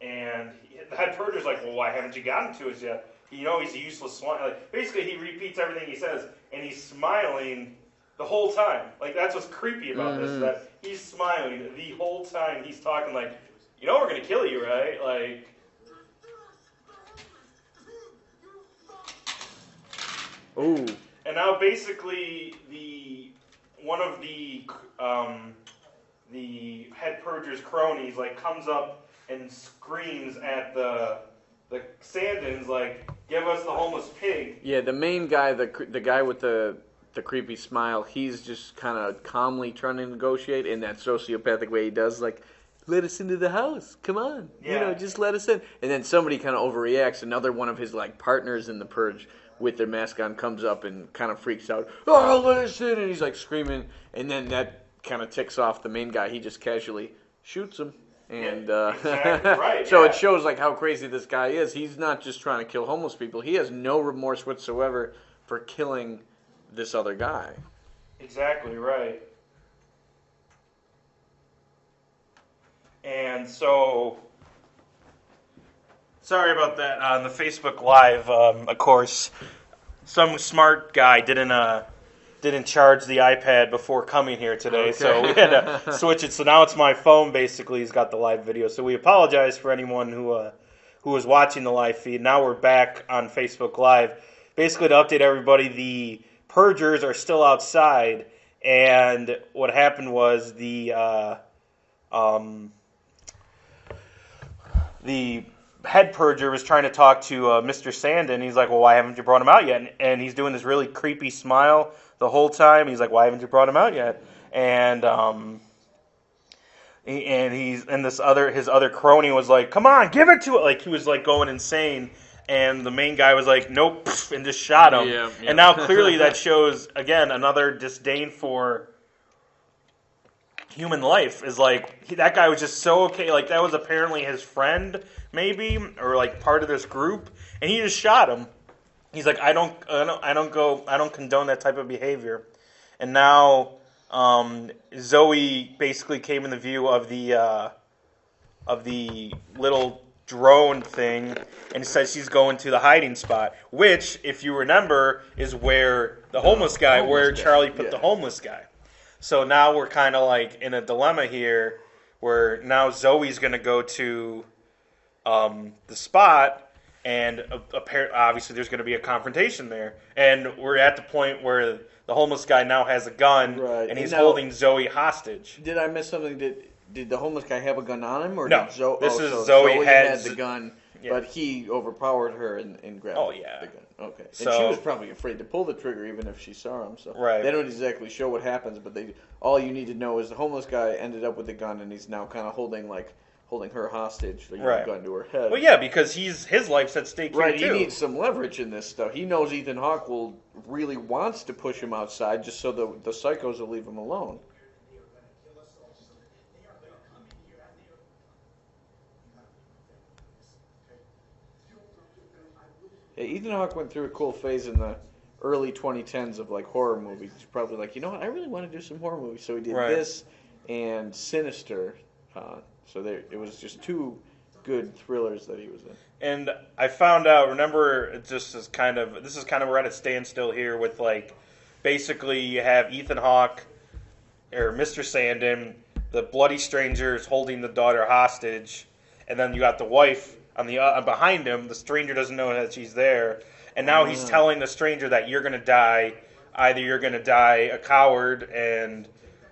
and the head purger's like, well, why haven't you gotten to us yet? He's a useless swine. Like, basically, he repeats everything he says, and he's smiling the whole time. Like, that's what's creepy about this, that he's smiling the whole time. He's talking like, we're going to kill you, right? Like... Ooh. And now basically one of the head purger's cronies like comes up and screams at the Sandins like, give us the homeless pig. Yeah, the main guy, the guy with the creepy smile, he's just kind of calmly trying to negotiate in that sociopathic way he does, like, let us into the house, come on, just let us in. And then somebody kind of overreacts. Another one of his like partners in the purge with their mask on comes up and kind of freaks out. Oh, let us in! And he's like screaming, and then that kind of ticks off the main guy. He just casually shoots him, and exactly right, so it shows like how crazy this guy is. He's not just trying to kill homeless people. He has no remorse whatsoever for killing this other guy. Exactly right. And so, sorry about that. On the Facebook Live, of course, some smart guy didn't didn't charge the iPad before coming here today, so we had to switch it. So now it's my phone. Basically, has got the live video. So we apologize for anyone who was watching the live feed. Now we're back on Facebook Live. Basically, to update everybody, the Purgers are still outside, and what happened was the head purger was trying to talk to Mr. Sandin. He's like, well, why haven't you brought him out yet? And he's doing this really creepy smile the whole time. He's like, why haven't you brought him out yet? And his other crony was like, come on, give it to it. Like, he was like going insane. And the main guy was like, nope, and just shot him. Yeah. And now clearly that shows, again, another disdain for human life. Is like, that guy was just so okay. Like, that was apparently his friend, maybe, or like part of this group, and he just shot him. He's like, I don't condone that type of behavior. And now Zoe basically came in the view of the little drone thing, and says she's going to the hiding spot, which, if you remember, is where the homeless guy, Charlie put the homeless guy. So now we're kind of like in a dilemma here, where now Zoe's going to go to the spot, and obviously there's going to be a confrontation there, and we're at the point where the homeless guy now has a gun, and he's holding Zoe hostage. Did I miss something? Did the homeless guy have a gun on him, or no? Did Zoe? Zoe had the gun, but he overpowered her and grabbed the gun. Okay, and she was probably afraid to pull the trigger, even if she saw him. So they don't exactly show what happens, but all you need to know is the homeless guy ended up with the gun, and he's now kind of holding her hostage, the gun to her head. Well, yeah, because his life's at stake here, too. He needs some leverage in this stuff. He knows Ethan Hawke really wants to push him outside just so the psychos will leave him alone. Yeah, Ethan Hawke went through a cool phase in the early 2010s of like horror movies. He's probably like, you know what, I really want to do some horror movies. So he did this and Sinister. So it was just two good thrillers that he was in. And I found out, remember, this is kind of we're at a standstill here with, like, basically you have Ethan Hawke, or Mr. Sandin, the bloody strangers holding the daughter hostage, and then you got the wife on the behind him. The stranger doesn't know that she's there, and now he's telling the stranger that you're going to die. Either you're going to die a coward and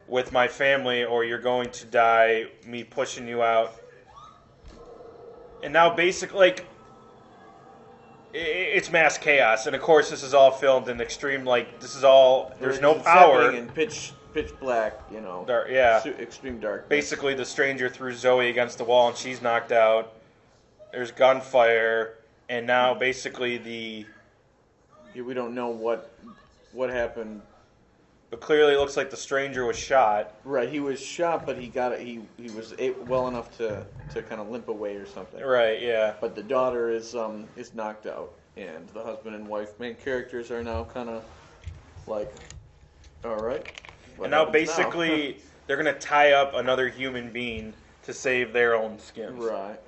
with my family, or you're going to die me pushing you out. And now basically, like, it's mass chaos. And of course this is all filmed in extreme, like, this is all, there's no power. In pitch black, dark, extreme dark. Basically the stranger threw Zoe against the wall and she's knocked out. There's gunfire, and now basically we don't know what happened. But clearly it looks like the stranger was shot. Right, he was shot, but he was well enough to kind of limp away or something. Right, yeah. But the daughter is knocked out, and the husband and wife, main characters, are now kind of like, all right. And now basically they're going to tie up another human being to save their own skins. Right.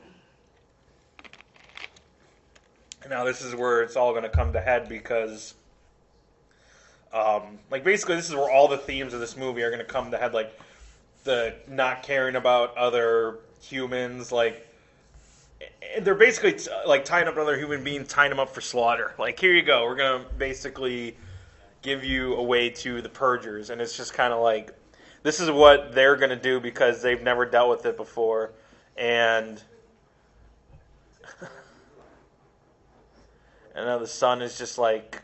And now this is where it's all going to come to head, because like, basically this is where all the themes of this movie are going to come to head, like the not caring about other humans, like they're basically like tying up another human being, tying them up for slaughter. Like, here you go, we're going to basically give you away to the Purgers, and it's just kind of like, this is what they're going to do because they've never dealt with it before. And now the son is just like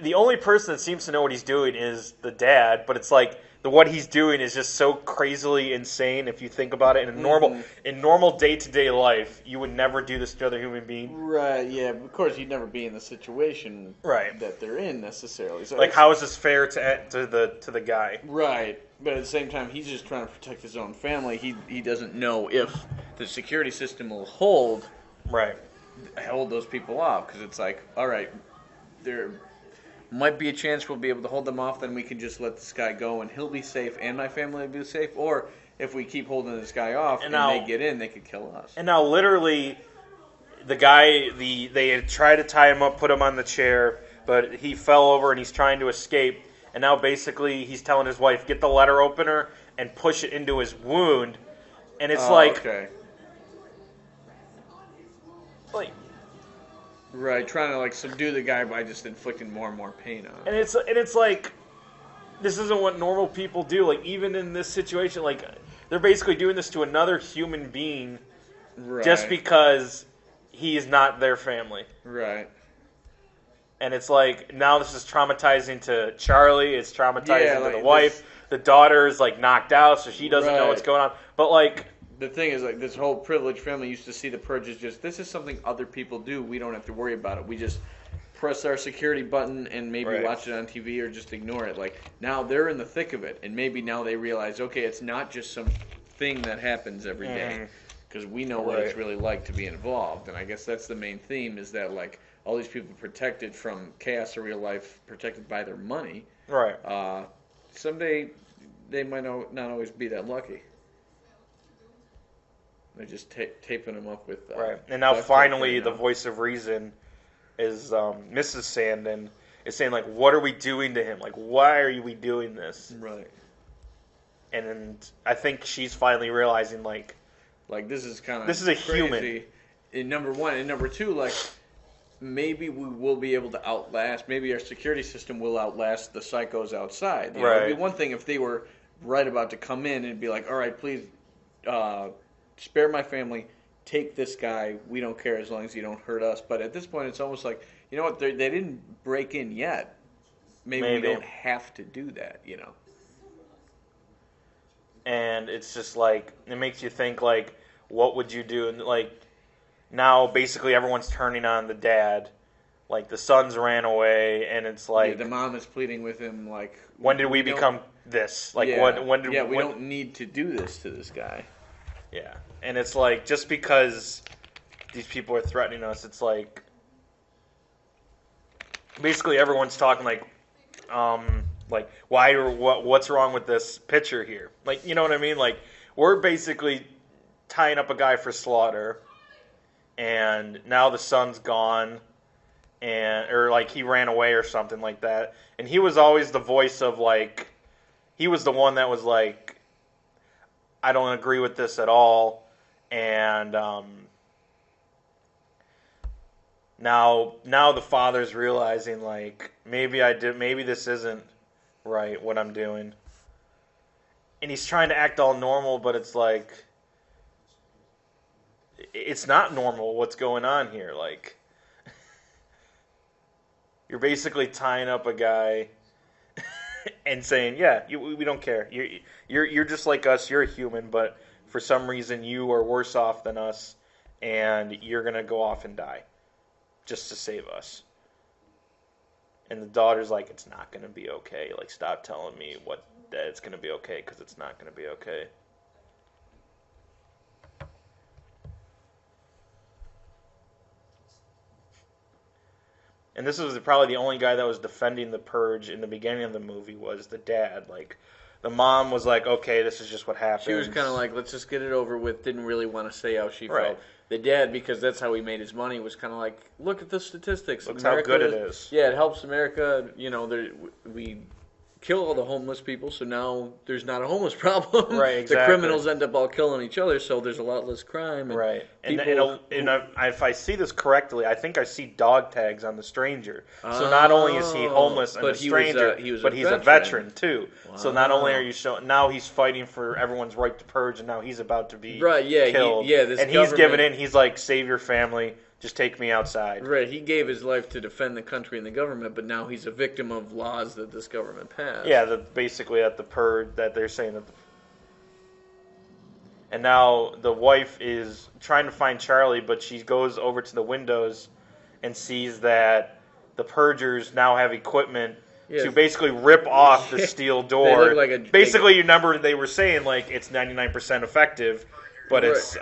the only person that seems to know what he's doing is the dad, but it's like what he's doing is just so crazily insane if you think about it. In normal day-to-day life, you would never do this to another human being. Right, yeah. Of course, you'd never be in the situation that they're in necessarily. So like, how is this fair to the guy? Right, but at the same time, he's just trying to protect his own family. He doesn't know if the security system will hold those people off, because it's like, all right, there might be a chance we'll be able to hold them off, then we can just let this guy go and he'll be safe and my family will be safe. Or if we keep holding this guy off and they get in, they could kill us. And now literally the guy, they had tried to tie him up, put him on the chair, but he fell over and he's trying to escape. And now basically he's telling his wife, get the letter opener and push it into his wound. And it's okay. like, right, trying to like subdue the guy by just inflicting more and more pain on him. and it's like, this isn't what normal people do. Like, even in this situation, like, they're basically doing this to another human being just because he is not their family. Right. And it's like, now this is traumatizing to Charlie. It's traumatizing to the wife. The daughter is like knocked out, so she doesn't know what's going on. But like, the thing is, like, this whole privileged family used to see the Purge as just, this is something other people do. We don't have to worry about it. We just press our security button and maybe watch it on TV or just ignore it. Like, now they're in the thick of it, and maybe now they realize, okay, it's not just some thing that happens every day, because we know what it's really like to be involved. And I guess that's the main theme, is that, like, all these people protected from chaos of real life, protected by their money. right. Someday they might not always be that lucky. They're just taping them up with right. And now finally, the voice of reason is Mrs. Sandon is saying, like, what are we doing to him? Like, why are we doing this? Right. And I think she's finally realizing, like this is kind of this is a crazy. human. In number one, and number two, like, maybe we will be able to outlast. Maybe our security system will outlast the psychos outside. You know, it'd be one thing if they were right about to come in and be like, "All right, please, spare my family. Take this guy. We don't care as long as you don't hurt us." But at this point, it's almost like, you know what? They didn't break in yet. Maybe we don't have to do that. You know. And it's just like, it makes you think, like, what would you do? And like, now basically everyone's turning on the dad. Like, the sons ran away, and it's like, the mom is pleading with him, like, when did we become this? Like, when did we don't need to do this to this guy. Yeah, and it's like, just because these people are threatening us, it's like, basically everyone's talking like why or what's wrong with this picture here? Like, you know what I mean? Like, we're basically tying up a guy for slaughter, and now the son's gone, or like he ran away or something like that. And he was always the voice of, like, he was the one that was like, I don't agree with this at all, and now the father's realizing, like, maybe this isn't right, what I'm doing. And he's trying to act all normal, but it's like, it's not normal what's going on here. Like, you're basically tying up a guy and saying, yeah, we don't care. You're just like us. You're a human, but for some reason you are worse off than us, and you're going to go off and die just to save us. And the daughter's like, it's not going to be okay. Like, stop telling me that it's going to be okay, because it's not going to be okay. And this was probably the only guy that was defending the Purge in the beginning of the movie, was the dad. Like, the mom was like, okay, this is just what happens. She was kind of like, let's just get it over with. Didn't really want to say how she felt. The dad, because that's how he made his money, was kind of like, look at the statistics. Look how good it is. Yeah, it helps America. You know, we kill all the homeless people, so now there's not a homeless problem. Right, exactly. The criminals end up all killing each other, so there's a lot less crime. And right. And if I see this correctly, I think I see dog tags on the stranger. So not only is he homeless and a stranger, but he's a veteran too. Wow. So not only are you showing, now he's fighting for everyone's right to purge, and now he's about to be killed. He's giving in. He's like, save your family. Just take me outside. Right, he gave his life to defend the country and the government, but now he's a victim of laws that this government passed. Yeah, basically at the Purge, that they're saying that. And now the wife is trying to find Charlie, but she goes over to the windows and sees that the Purgers now have equipment to basically rip off the steel door. They look like basically, you remember they were saying, like, it's 99% effective, but it's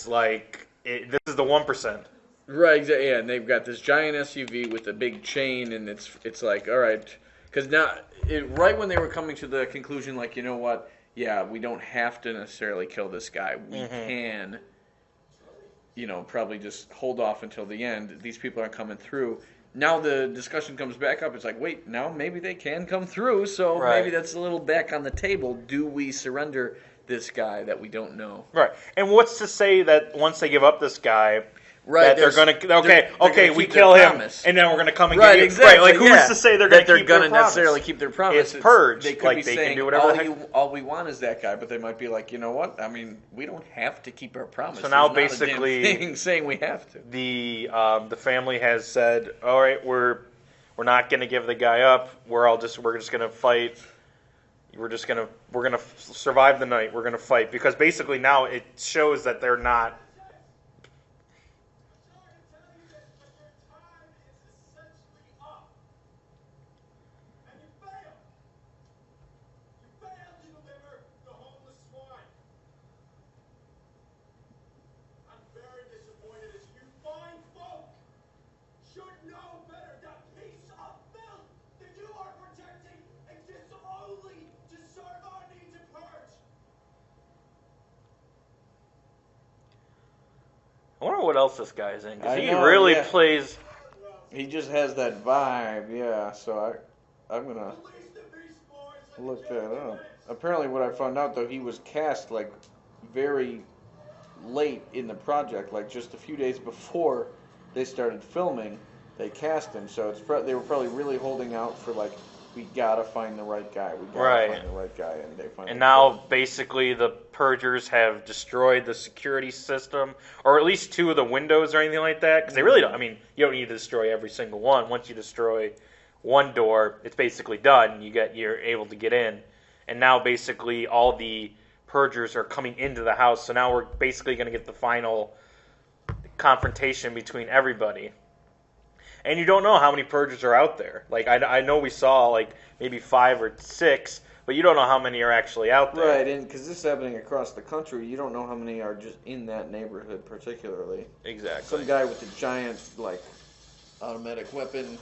like, this is the 1%. Right, exactly. Yeah, and they've got this giant SUV with a big chain, and it's like, all right, because now, right when they were coming to the conclusion, like, you know what? Yeah, we don't have to necessarily kill this guy. We can probably just hold off until the end. These people aren't coming through. Now the discussion comes back up. It's like, wait, now maybe they can come through, so maybe that's a little back on the table. Do we surrender this guy that we don't know? Right. And what's to say that once they give up this guy, right, that they're going to, they're we kill him, promise. and then we're going to come and right, get you. Exactly, right, like who's to say they're going to keep their promise? necessarily keep their promise? It's Purge. They could like be they saying, can do whatever all we want is that guy, but they might be like, you know what? I mean, we don't have to keep our promise. So now There's not a basically damn thing saying we have to. The family has said, all right, we're not going to give the guy up. We're just going to fight. We're going to survive the night. We're going to fight because basically now it shows that they're not. I wonder what else this guy's in because he really plays. He just has that vibe, yeah. So I'm gonna look that up. Apparently, what I found out though, he was cast like very late in the project, like just a few days before they started filming. They cast him, so they were probably really holding out for like, we gotta find the right guy. We gotta find the right guy, and they find. And now, basically, the Purgers have destroyed the security system, or at least 2 of the windows or anything like that. Because they really don't. I mean, you don't need to destroy every single one. Once you destroy one door, it's basically done. You're able to get in. And now, basically, all the Purgers are coming into the house. So now we're basically going to get the final confrontation between everybody. And you don't know how many Purgers are out there. Like, I know we saw, like, maybe 5 or 6, but you don't know how many are actually out there. Right, and because this is happening across the country, you don't know how many are just in that neighborhood particularly. Exactly. Some guy with a giant, like, automatic weapon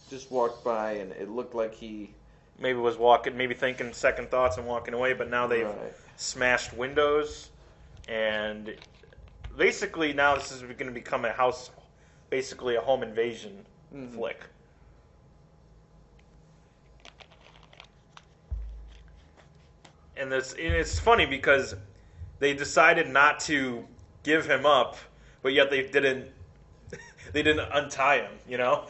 just walked by, and it looked like he... maybe thinking second thoughts and walking away, but now they've smashed windows, and basically now this is going to become a house... basically a home invasion flick. And it's funny because they decided not to give him up, but yet they didn't untie him, you know?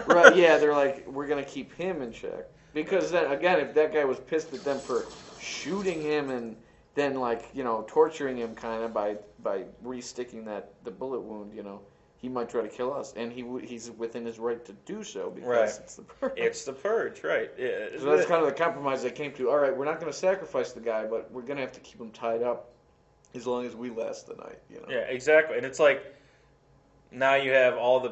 Right, yeah, they're like, we're going to keep him in check. Because then, again, if that guy was pissed at them for shooting him and then, like, torturing him kind of by re-sticking the bullet wound, he might try to kill us, and he's within his right to do so because it's the Purge. It's the Purge, right? Yeah. So that's kind of the compromise they came to. All right, we're not going to sacrifice the guy, but we're going to have to keep him tied up as long as we last the night. Yeah, exactly. And it's like now you have all the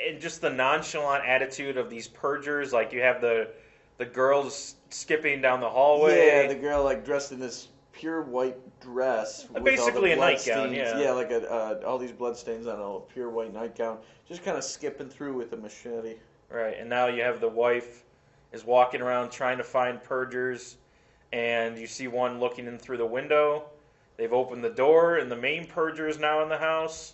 and just the nonchalant attitude of these Purgers. Like you have the girls skipping down the hallway. Yeah, the girl like dressed in this pure white dress, with basically all the a nightgown. stains. Like all these blood stains on a pure white nightgown, just kind of skipping through with a machete. Right, and now you have the wife is walking around trying to find Purgers, and you see one looking in through the window. They've opened the door, and the main Purger is now in the house,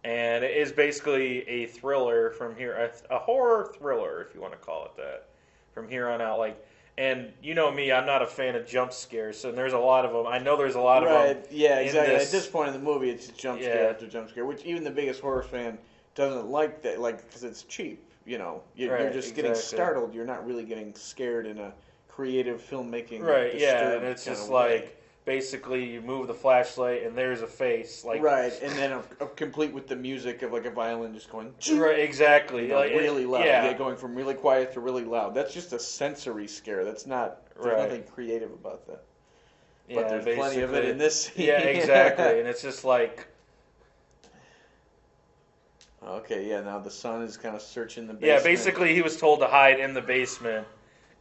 and it is basically a thriller from here, a horror thriller, if you want to call it that, from here on out. Like. And you know me, I'm not a fan of jump scares, so there's a lot of them. I know there's a lot of them. Right, yeah, exactly. At this point in the movie, it's just jump scare after jump scare, which even the biggest horror fan doesn't like that, because it's cheap, You're just getting startled. You're not really getting scared in a creative filmmaking. Right, yeah, and it's just like, basically you move the flashlight and there's a face. Right, and then complete with the music of like a violin just going... Right, exactly. Really loud. Yeah, going from really quiet to really loud. That's just a sensory scare. That's not... There's nothing creative about that. But there's plenty of it in this scene. Yeah, exactly. And it's just like... Okay, yeah, now the son is kind of searching the basement. Yeah, basically he was told to hide in the basement.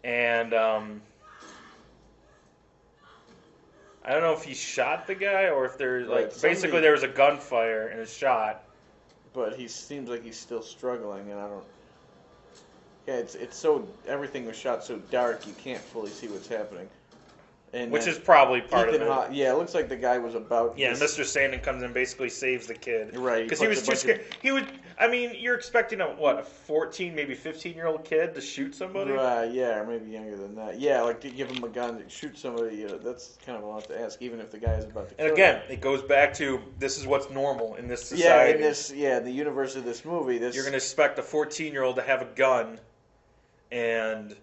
And, I don't know if he shot the guy or if there's basically there was a gunfire and a shot. But he seems like he's still struggling, and I don't. Yeah, it's so everything was shot so dark you can't fully see what's happening. And which is probably part Ethan of it. Yeah, it looks like the guy was about. Yeah, and Mr. Sandin comes in and basically saves the kid. Right, Because he was too scared. He would. I mean, you're expecting a 14, maybe 15-year-old kid to shoot somebody? Right, yeah, or maybe younger than that. Yeah, like to give him a gun to shoot somebody, that's kind of a lot to ask, even if the guy is about to kill And again, him. it goes back to this is what's normal in this society. In the universe of this movie, You're going to expect a 14-year-old to have a gun and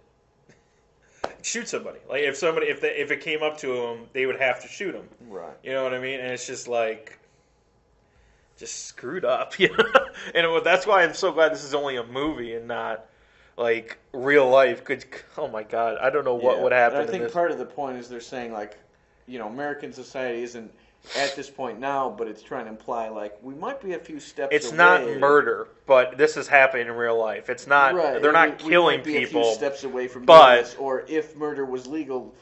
shoot somebody. Like if it came up to him, they would have to shoot him. Right. You know what I mean? And it's just like just screwed up, you know. And that's why I'm so glad this is only a movie and not like real life. Oh my God, I don't know what would happen. And I think part of the point is they're saying like, American society isn't at this point now, but it's trying to imply like we might be a few steps. It's away. not murder, but this is happening in real life. It's not. Right. They're not killing we might be people. A few steps away from but doing this, or if murder was legal,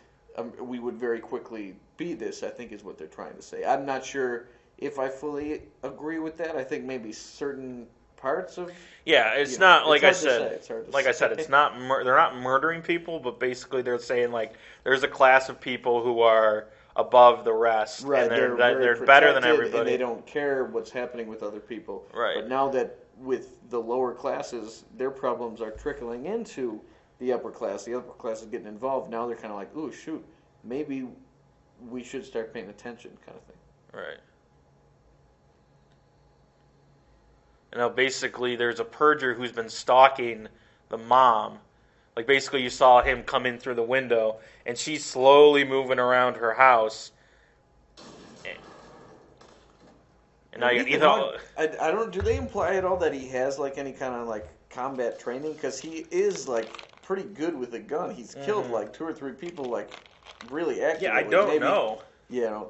we would very quickly be this. I think is what they're trying to say. I'm not sure if I fully agree with that. I think maybe certain parts of. Yeah, it's not like I said. Like I said, it's not. They're not murdering people, but basically they're saying like there's a class of people who are above the rest, right? And they're better than everybody, and they don't care what's happening with other people. Right. But now that with the lower classes, their problems are trickling into the upper class. The upper class is getting involved. Now they're kind of like, ooh, shoot, maybe we should start paying attention, kind of thing. Right. And now basically there's a purger who's been stalking the mom. Like basically you saw him come in through the window and she's slowly moving around her house. And now you know, I don't. Do they imply at all that he has like any kind of like combat training? Because he is like pretty good with a gun. He's killed like 2 or 3 people like really accurately. Yeah, I don't know.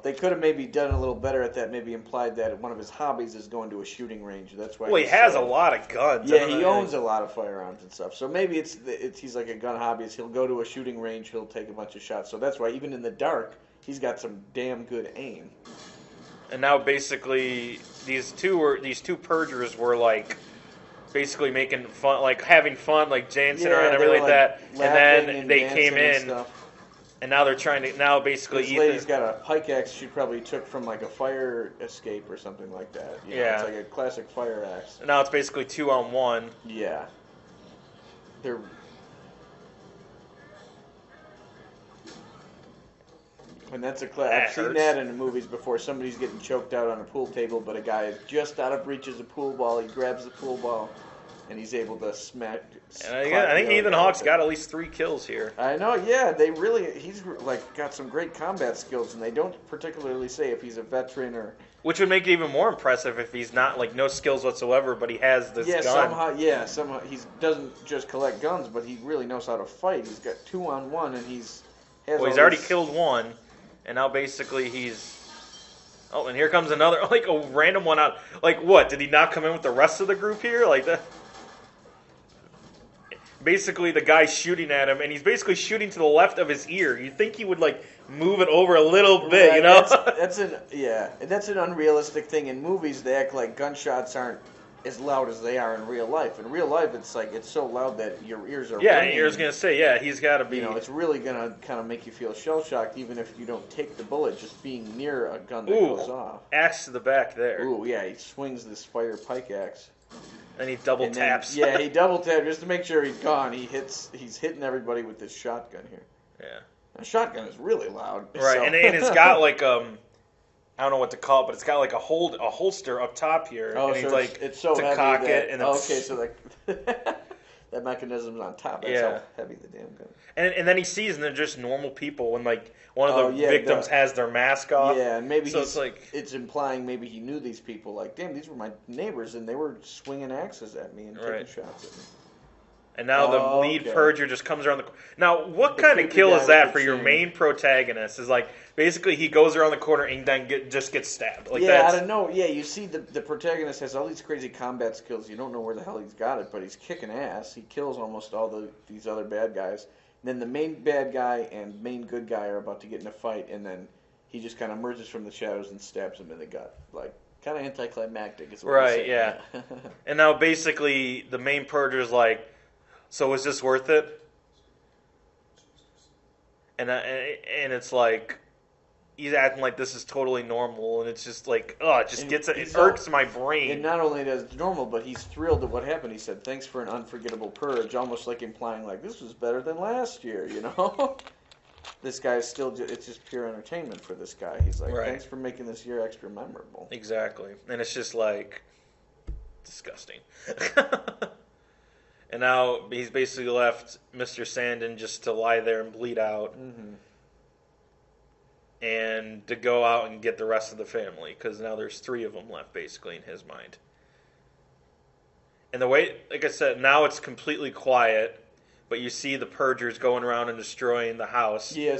They could have maybe done a little better at that. Maybe implied that one of his hobbies is going to a shooting range. That's why. Well, he has a lot of guns. Yeah, he owns a lot of firearms and stuff. So maybe it's he's like a gun hobbyist. He'll go to a shooting range. He'll take a bunch of shots. So that's why even in the dark, he's got some damn good aim. And now basically these two purgers were like basically making fun, like having fun, like dancing around and everything like that. And then they came in. And now they're trying to. Now basically, this lady's got a pike axe she probably took from like a fire escape or something like that. It's like a classic fire axe. And now it's basically 2-on-1. Yeah. They're. And that's I've seen that in the movies before. Somebody's getting choked out on a pool table, but a guy is just out of reach of the pool ball. He grabs the pool ball, and he's able to smack. And I think Ethan Hawke's got at least 3 kills here. I know, yeah. He's like got some great combat skills, and they don't particularly say if he's a veteran or. Which would make it even more impressive if he's not like no skills whatsoever, but he has this gun. Somehow he doesn't just collect guns, but he really knows how to fight. He's got 2-on-1, and he's already killed one, and now basically he's. Oh, and here comes another like a random one out. Like what? Did he not come in with the rest of the group here? Like that. Basically, the guy's shooting at him, and he's basically shooting to the left of his ear. You'd think he would like move it over a little bit, you know? That's an unrealistic thing in movies. They act like gunshots aren't as loud as they are in real life. In real life, it's like it's so loud that your ears are. Yeah, ringing. and yours gonna say, he's got to be. It's really gonna kind of make you feel shell shocked, even if you don't take the bullet. Just being near a gun that goes off. Axe to the back there. Ooh, yeah, he swings this fire pike axe. And he double taps. He double taps just to make sure he's gone. He's hitting everybody with this shotgun here. Yeah. A shotgun is really loud. Right, so. and it's got like I don't know what to call it, but it's got like a holster up top here. Oh, and he's so like it's so to heavy cock that, it and then okay, so like that mechanism's on top. That's how heavy the damn gun. And then he sees and they're just normal people when like one of the victims has their mask off. Yeah, and maybe so it's implying maybe he knew these people. Like, damn, these were my neighbors, and they were swinging axes at me and taking shots at me. And now the lead purger just comes around the corner. Now, what kind of kill is that for your main protagonist? Is like, basically he goes around the corner and then just gets stabbed. Like I don't know. Yeah, you see the protagonist has all these crazy combat skills. You don't know where the hell he's got it, but he's kicking ass. He kills almost all these other bad guys. And then the main bad guy and main good guy are about to get in a fight, and then he just kind of emerges from the shadows and stabs him in the gut. Like, kind of anticlimactic is what I'm saying. Yeah. And now basically the main purger's like, so is this worth it? and it's like he's acting like this is totally normal, and it's just like, oh, it just it irks my brain. And not only that it's normal, but he's thrilled at what happened. He said, "Thanks for an unforgettable purge," almost like implying like this was better than last year. This guy is still. It's just pure entertainment for this guy. He's like, Right. "Thanks for making this year extra memorable." Exactly, and it's just like disgusting. And now he's basically left Mr. Sandin just to lie there and bleed out. Mm-hmm. And to go out and get the rest of the family, because now there's 3 of them left, basically, in his mind. And the way, like I said, now it's completely quiet, but you see the Purgers going around and destroying the house. Yeah,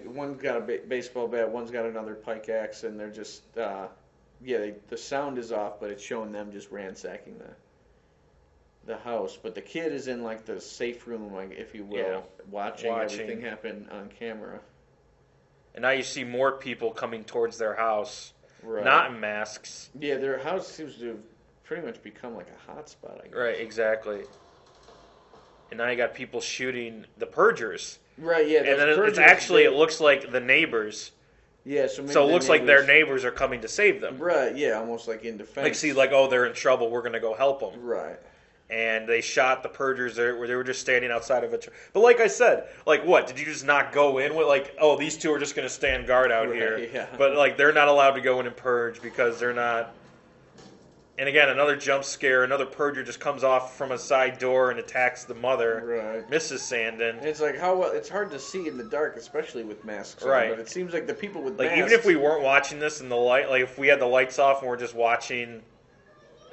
one's got a baseball bat, one's got another pickaxe, and they're just, the sound is off, but it's showing them just ransacking the house. But the kid is in, like, the safe room, like, if you will, watching everything happen on camera. And now you see more people coming towards their house, Right. not in masks. Yeah, their house seems to have pretty much become like a hot spot, I guess. Right, exactly. And now you got people shooting the Purgers. Right, yeah. And then it's actually, it looks like the neighbors. Yeah, so it looks like their neighbors are coming to save them. Right, yeah, almost like in defense. Like, see, like, oh, they're in trouble, we're going to go help them. Right. And they shot the Purgers there, where they were just standing outside of it. But like I said, like, what? Did you just not go in with, like, oh, these 2 are just going to stand guard out here. Yeah. But, like, they're not allowed to go in and purge because they're not. And again, another jump scare. Another Purger just comes off from a side door and attacks the mother, right. Mrs. Sandin. And it's like, it's hard to see in the dark, especially with masks on. Right. But it seems like the people with like, masks. even if we weren't watching this in the light, like, if we had the lights off and we're just watching.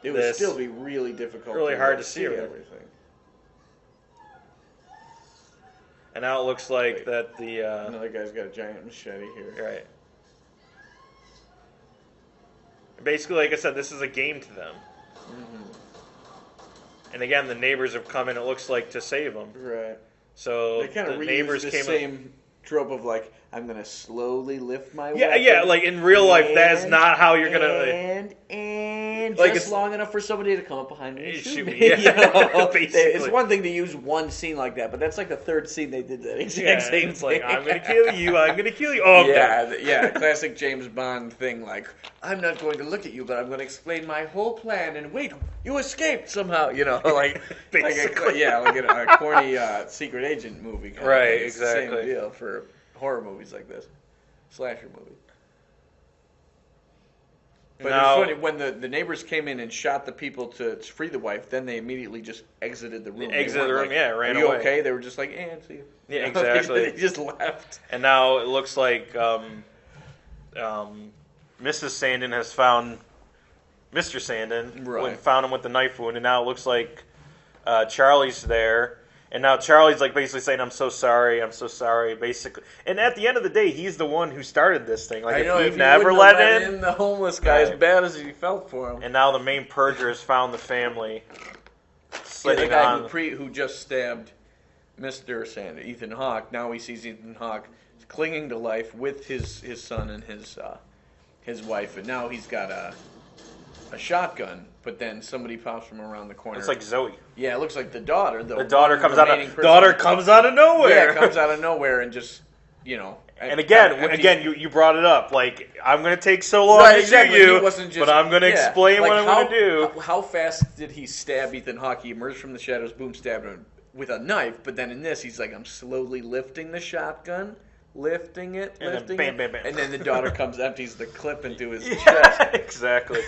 It would still be really difficult. Really hard to see everything. And now it looks like that the... Another guy's got a giant machete here. Right. Basically, like I said, this is a game to them. Mm-hmm. And again, the neighbors have come in, it looks like, to save them. Right. So they kind of neighbors the came same trope of like, I'm going to slowly lift my weapon. weapon. Yeah, like in real life, that is not how you're going to... And like just long enough for somebody to come up behind me and shoot me. Yeah, It's one thing to use one scene like that, but that's like the 3rd scene they did that exact same it's thing. like, I'm going to kill you, I'm going to kill you. Oh, yeah, classic James Bond thing, like, I'm not going to look at you, but I'm going to explain my whole plan, and wait, you escaped somehow, like basically. like a corny secret agent movie kind right, of thing. It's exactly. the same deal for horror movies like this, slasher movies. But now, it's funny, when the neighbors came in and shot the people to free the wife, then they immediately just exited the room. Exited the room, like, ran Are you away. okay? They were just like, see you. Yeah, exactly. They just left. And now it looks like Mrs. Sandin has found Mr. Sandin. Right. Found him with the knife wound, and now it looks like Charlie's there. And now Charlie's like basically saying, I'm so sorry, basically. And at the end of the day, he's the one who started this thing. Like, I know, if he if never he let in the homeless guy as bad as he felt for him. And now the main Purger has found the family. The guy who just stabbed Mr. Sandin, Ethan Hawke. Now he sees Ethan Hawke clinging to life with his son and his wife. And now he's got a shotgun, but then somebody pops from around the corner. It's like Zoe. Yeah, it looks like the daughter. The daughter comes out of nowhere. Yeah, comes out of nowhere and just, And again, you brought it up. Like, I'm going to take so long to shoot you, but I'm going to explain what I'm going to do. How fast did he stab Ethan Hawke? He emerged from the shadows, boom, stabbed him with a knife. But then in this, he's like, I'm slowly lifting the shotgun, lifting it, and then bam. and then the daughter comes, empties the clip into his chest. Exactly.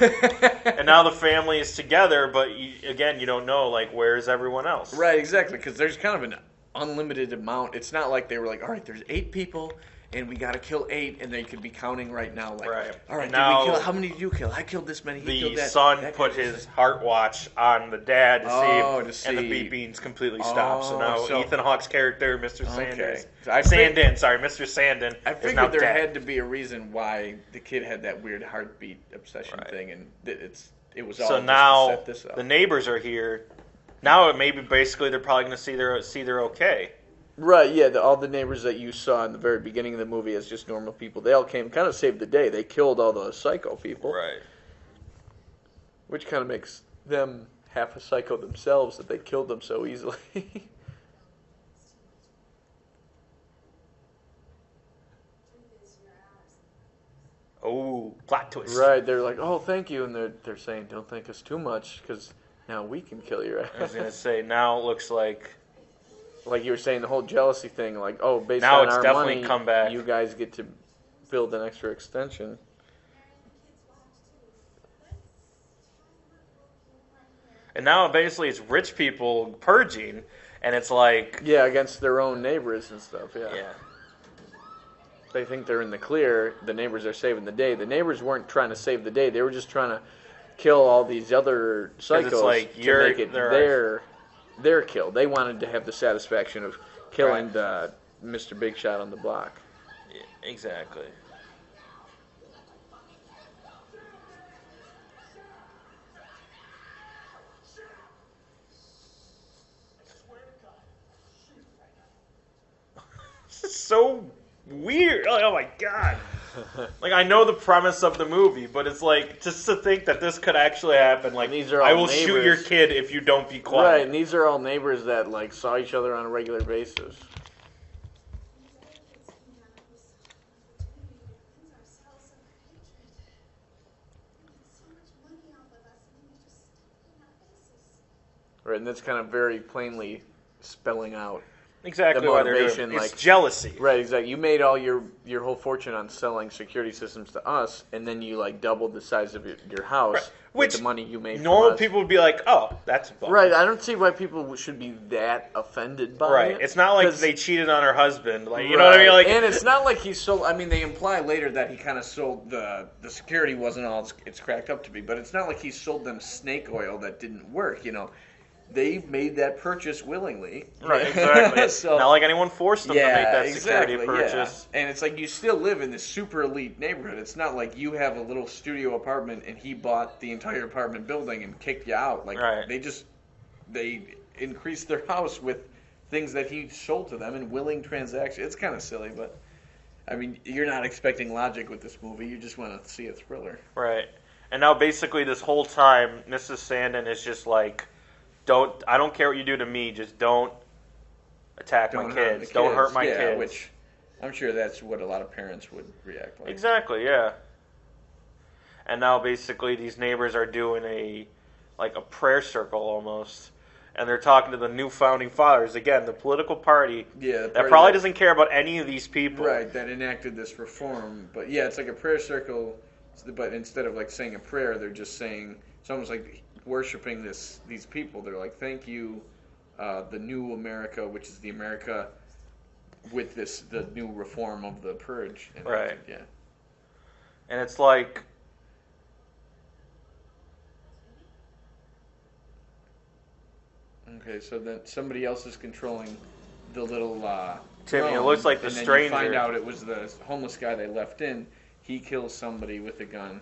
And now the family is together, but you don't know, like, where's everyone else? Right, exactly, because there's kind of an unlimited amount. It's not like they were like, all right, there's 8 people, and we got to kill 8, and they could be counting right now. Like, right. All right, now, did we kill? How many did you kill? I killed this many. He killed that. The son put his heart watch on the dad to see, and the beepings completely stopped. So now Ethan Hawke's character, Mr. Sandin, Mr. Sandin, I is now figured there dead. had to be a reason why the kid had that weird heartbeat obsession thing, and it was all so just now to set this up. The neighbors are here. Now it may be basically they're probably going to see they're okay. Right, yeah, all the neighbors that you saw in the very beginning of the movie as just normal people, they all came, kind of saved the day. They killed all those psycho people. Right. Which kind of makes them half a psycho themselves that they killed them so easily. Plot twist. Right, they're like, oh, thank you, and they're saying, don't thank us too much, because now we can kill your ass. I was gonna say now it looks like you were saying, the whole jealousy thing, like, oh, based now on it's our definitely money, come back. you guys get to build an extra extension. And now basically it's rich people purging, and it's like Yeah, against their own neighbors and stuff, yeah. They think they're in the clear. The neighbors are saving the day. The neighbors weren't trying to save the day. They were just trying to kill all these other psychos like to make it their kill. They wanted to have the satisfaction of killing the Mr. Big Shot on the block. Yeah, exactly. This is so weird. Oh my god. Like, I know the premise of the movie, but it's like, just to think that this could actually happen. Like, these are all I will shoot your neighbors. kid if you don't be quiet. Right, and these are all neighbors that like saw each other on a regular basis. Right, and that's kind of very plainly spelling out Exactly the why they're doing motivation, it. It's like- jealousy. Right, exactly. You made all your whole fortune on selling security systems to us, and then you like doubled the size of your house Right. with Which the money you made. Normal from us. people would be like, oh, that's a bummer. Right, I don't see why people should be that offended by Right. it. It's not like 'Cause- they cheated on her husband. Like, you know what I mean? Like, and it's not like he sold. I mean, they imply later that he kind of sold the security wasn't all it's cracked up to be, but it's not like he sold them snake oil that didn't work. You know, they made that purchase willingly. right, exactly. So, not like anyone forced them to make that security exactly, purchase. Yeah. And it's like you still live in this super elite neighborhood. It's not like you have a little studio apartment and he bought the entire apartment building and kicked you out. Like Right. they increased their house with things that he sold to them in willing transactions. It's kind of silly, but I mean, you're not expecting logic with this movie. You just want to see a thriller. Right. And now basically this whole time, Mrs. Sandin is just like, I don't care what you do to me, just don't attack my hurt kids. the Don't hurt my yeah, kids. Which I'm sure that's what a lot of parents would react like. Exactly, yeah. And now basically these neighbors are doing a prayer circle almost. And they're talking to the new founding fathers. Again, the political party Yeah, that probably doesn't care about any of these people. Right, that enacted this reform. But yeah, it's like a prayer circle, but instead of like saying a prayer, they're just saying, it's almost like worshiping these people. They're like, thank you, the new America, which is the America with the new reform of the Purge. And Right. Yeah. And it's like, Okay, so then somebody else is controlling the little Timmy, it throne, looks like the and then stranger. you find out it was the homeless guy they left in. He kills somebody with a gun.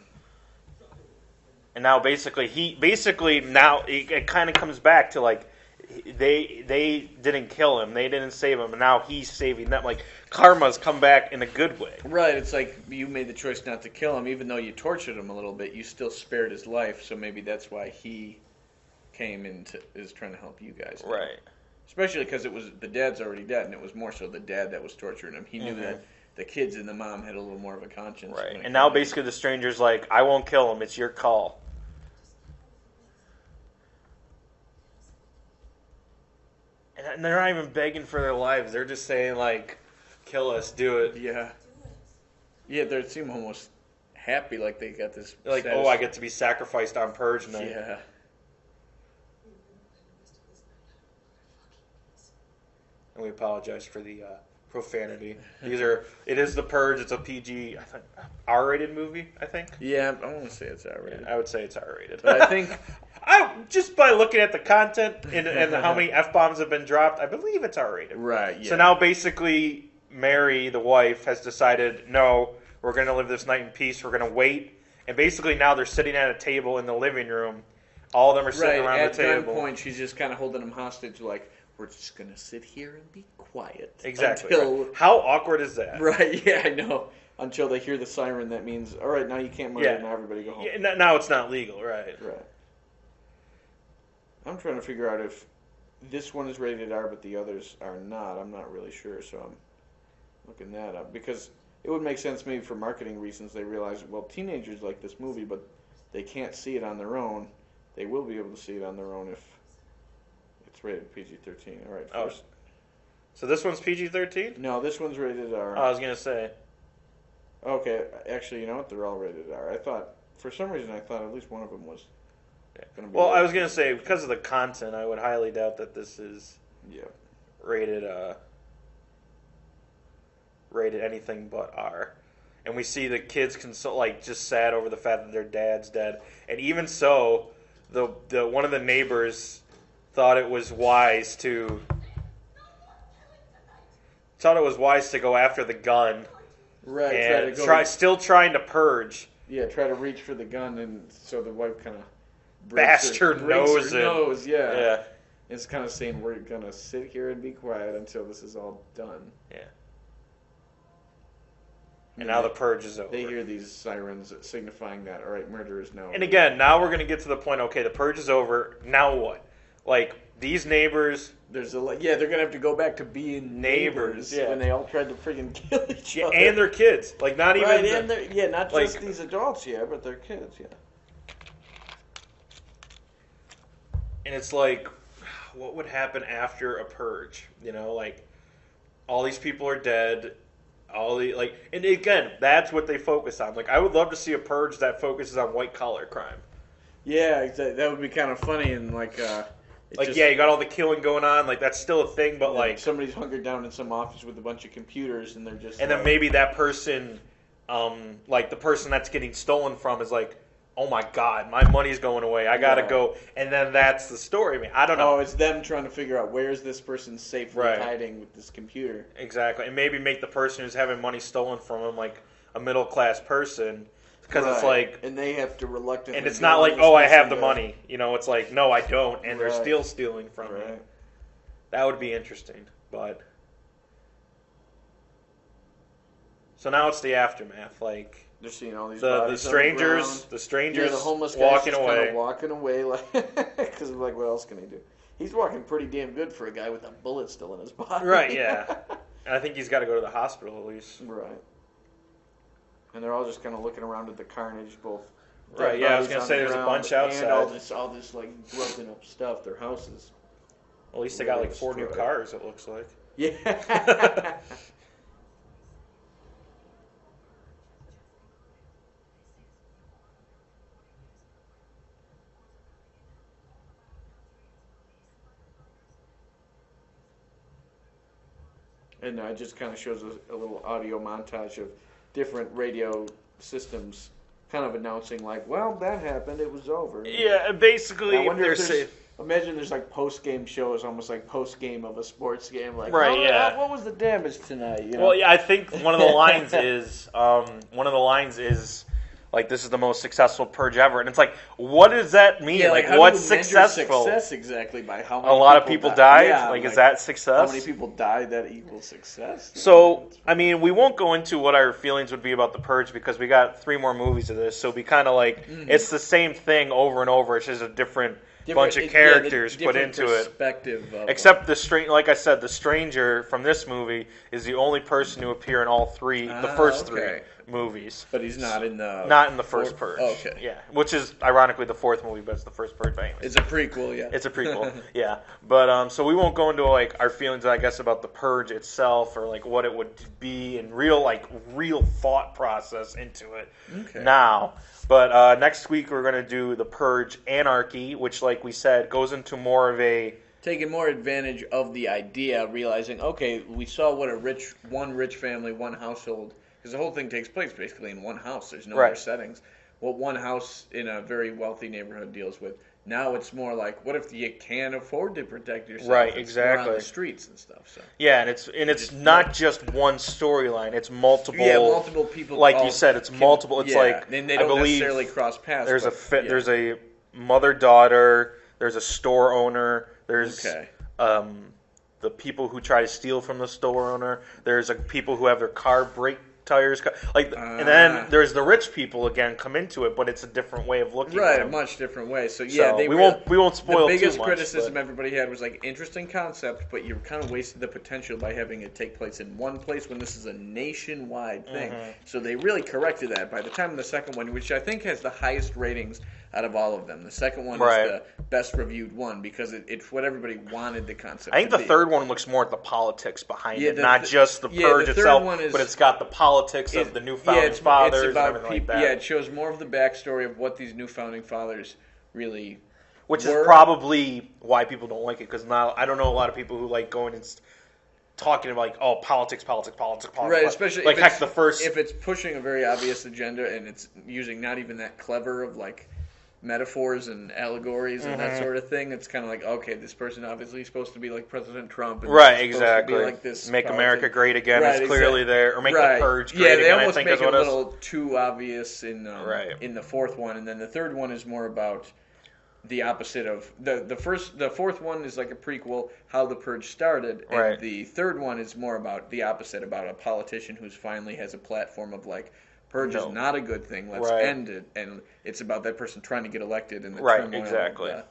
and now basically now it kind of comes back to like, they didn't kill him, they didn't save him, and now he's saving them. Like, karma's come back in a good way. Right, it's like you made the choice not to kill him, even though you tortured him a little bit. You still spared his life, so maybe that's why he came and is trying to help you guys. Now. Right. Especially because the dad's already dead, and it was more so the dad that was torturing him. He knew Mhm. that the kids and the mom had a little more of a conscience. Right. when it And now came to- basically the stranger's like, I won't kill him, it's your call. And they're not even begging for their lives. They're just saying like, kill us, do it. Yeah. Yeah, they seem almost happy, like they got this. They're like, oh, I get to be sacrificed on Purge night. Yeah. And we apologize for the profanity. It is the Purge. It's a PG, I think, R-rated movie. I think. Yeah, I want to say it's R-rated. I would say it's R-rated. But I think just by looking at the content and how many F-bombs have been dropped, I believe it's R-rated. right. Yeah. So now basically Mary, the wife, has decided, no, we're going to live this night in peace. We're going to wait. And basically now they're sitting at a table in the living room. All of them are sitting around at the table. gunpoint, she's just kind of holding him hostage, like, we're just going to sit here and be quiet. Exactly. Until, Right. How awkward is that? Right, yeah, I know. Until they hear the siren, that means, all right, now you can't murder, now everybody go home. Yeah, now it's not legal, right? Right. I'm trying to figure out if this one is rated R, but the others are not. I'm not really sure, so I'm looking that up. Because it would make sense maybe for marketing reasons. They realize, well, teenagers like this movie, but they can't see it on their own. They will be able to see it on their own if it's rated PG-13. All right, first. So this one's PG-13? No, this one's rated R. I was gonna say. Okay, actually, you know what? They're all rated R. I thought, for some reason, at least one of them was. Gonna be Well, I rated was gonna say because of the content, I would highly doubt that this is rated anything but R. And we see the kids just sad over the fact that their dad's dead, and even so, the one of the neighbors thought it was wise to go after the gun. Right. And still trying to purge. Yeah, try to reach for the gun, and so the wife kind of bashed her nose. Yeah. It's kind of saying we're gonna sit here and be quiet until this is all done. Yeah. And now the purge is over. They hear these sirens signifying that, all right, murder is now. And again, now we're gonna get to the point. Okay, the purge is over. Now what? Like these neighbors. They're gonna have to go back to being neighbors when they all tried to freaking kill each other. And their kids, like not even. And not just these adults, but their kids, And it's like, what would happen after a purge? You know, like all these people are dead. And again, that's what they focus on. Like I would love to see a purge that focuses on white collar crime. Yeah, that would be kind of funny and you got all the killing going on. Like that's still a thing, but somebody's hunkered down in some office with a bunch of computers, and they're just. And then maybe that person, the person that's getting stolen from, is like, "Oh my God, my money's going away. I gotta go." And then that's the story. I mean, I don't know. Oh, it's them trying to figure out where's this person safely hiding with this computer. Exactly, and maybe make the person who's having money stolen from him like a middle class person. Because it's like, and they have to reluctantly. And it's not like, oh, I have the money. You know, it's like, no, I don't, and they're still stealing from me. That would be interesting, but so now it's the aftermath. Like they're seeing all these the strangers, the homeless walking guy's away, kind of walking away, because like, what else can he do? He's walking pretty damn good for a guy with a bullet still in his body. Right? Yeah, and I think he's got to go to the hospital at least. Right. And they're all just kind of looking around at the carnage, both. Right, yeah, I was going to say there's a bunch outside. And all this like broken up stuff, their houses. Well, at least they got like 4 new cars, it looks like. Yeah. And it just kind of shows a little audio montage of different radio systems kind of announcing like, well, that happened, it was over. Yeah, basically, I wonder if imagine there's like post-game shows, almost like post-game of a sports game. Like, what was the damage tonight? You know? Well, yeah, I think one of the lines is, like, this is the most successful purge ever. And it's like, what does that mean? Yeah, like what's successful? Success exactly by how many a lot of people died? Yeah, like, is that success? How many people died that equals success? So, I mean, we won't go into what our feelings would be about the purge because we got 3 more movies of this. So it'll be kind of like, it's the same thing over and over. It's just a different bunch of characters put into it. Except like I said, the stranger from this movie is the only person to appear in all 3, the first 3 movies. But he's not in the first Purge. Okay. Yeah, which is ironically the 4th movie, but it's the first Purge. But anyways. It's a prequel, yeah. It's a prequel, yeah. But so we won't go into like our feelings, I guess, about the Purge itself or like what it would be in real thought process into it now. But next week we're going to do the Purge Anarchy, which, like we said, goes into more of a taking more advantage of the idea, realizing, okay, we saw what one rich family, one household. Because the whole thing takes place basically in one house. There's no other settings. What one house in a very wealthy neighborhood deals with. Now it's more like, what if you can't afford to protect yourself? Right, exactly. On the streets and stuff. So. Yeah, and it's not just one storyline. It's multiple. Yeah, multiple people. Like you said, it's multiple. It's like, and they don't necessarily cross paths. There's a mother-daughter. There's a store owner. There's the people who try to steal from the store owner. There's people who have their car tires. And then there's the rich people again come into it, but it's a different way of looking. Right, at a it. much different way. So yeah, we won't spoil the too biggest much. criticism everybody had was like interesting concept, but you kind of wasted the potential by having it take place in one place when this is a nationwide thing. So they really corrected that by the time of the second one, which I think has the highest ratings out of all of them. The second one is the best reviewed one because it's what everybody wanted the concept. I think to the be. third one looks more at the politics behind it, not just the Purge the itself, one but it's got the politics of the new founding fathers and everything like that. Yeah, it shows more of the backstory of what these new founding fathers really Which were. is probably why people don't like it, because now I don't know a lot of people who like going and talking about like, oh, politics. Right, especially like if if it's pushing a very obvious agenda and it's using not even that clever of like metaphors and allegories and that sort of thing. It's kind of like, okay, this person obviously is supposed to be like President Trump. And right, exactly. To be like this make America great again. Right, is clearly there, or make the Purge great again. Yeah, they almost I think make is it what a little too obvious in the fourth one, and then the third one is more about the opposite of the fourth one is like a prequel, how the Purge started, and the third one is more about the opposite, about a politician who's finally has a platform of like, Purge is not a good thing. Let's end it, and it's about that person trying to get elected and the turmoil exactly. of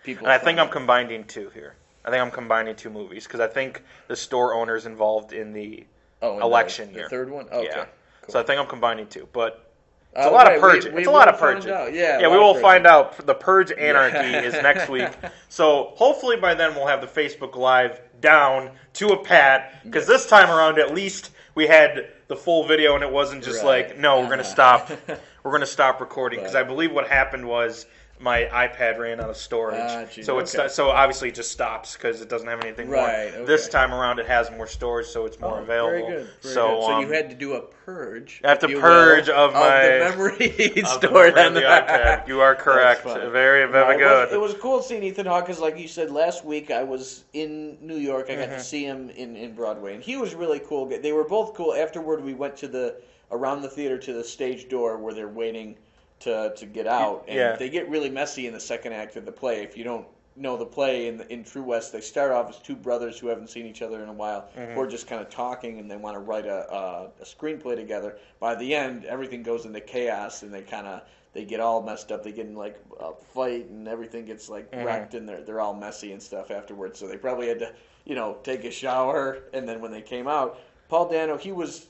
people. And I think I'm combining two here. I think I'm combining two movies because I think the store owner's involved in the election year. The third one, okay. Yeah. Cool. So I think I'm combining two, but. It's a lot of purging. It's a lot of purging. Yeah, we will find out. The Purge Anarchy is next week. So hopefully by then we'll have the Facebook Live down to a pat. Because this time around, at least we had the full video and it wasn't just like, no, we're going to stop. We're going to stop recording. Because I believe what happened was my iPad ran out of storage. So obviously it just stops because it doesn't have anything more. Okay. This time around it has more storage, so it's more available. Very good. So you had to do a purge. I have to purge of the memory stored on the iPad. You are correct. Very good. It was cool seeing Ethan Hawke because, like you said, last week I was in New York. I got to see him in Broadway, and he was really cool. They were both cool. Afterward, we went to around the theater to the stage door where they're waiting to get out, and they get really messy in the second act of the play. If you don't know the play in True West, they start off as two brothers who haven't seen each other in a while, who are just kind of talking, and they want to write a screenplay together. By the end, everything goes into chaos, and they get all messed up. They get in like a fight, and everything gets like wrecked, and they're all messy and stuff afterwards. So they probably had to take a shower, and then when they came out. Paul Dano, he was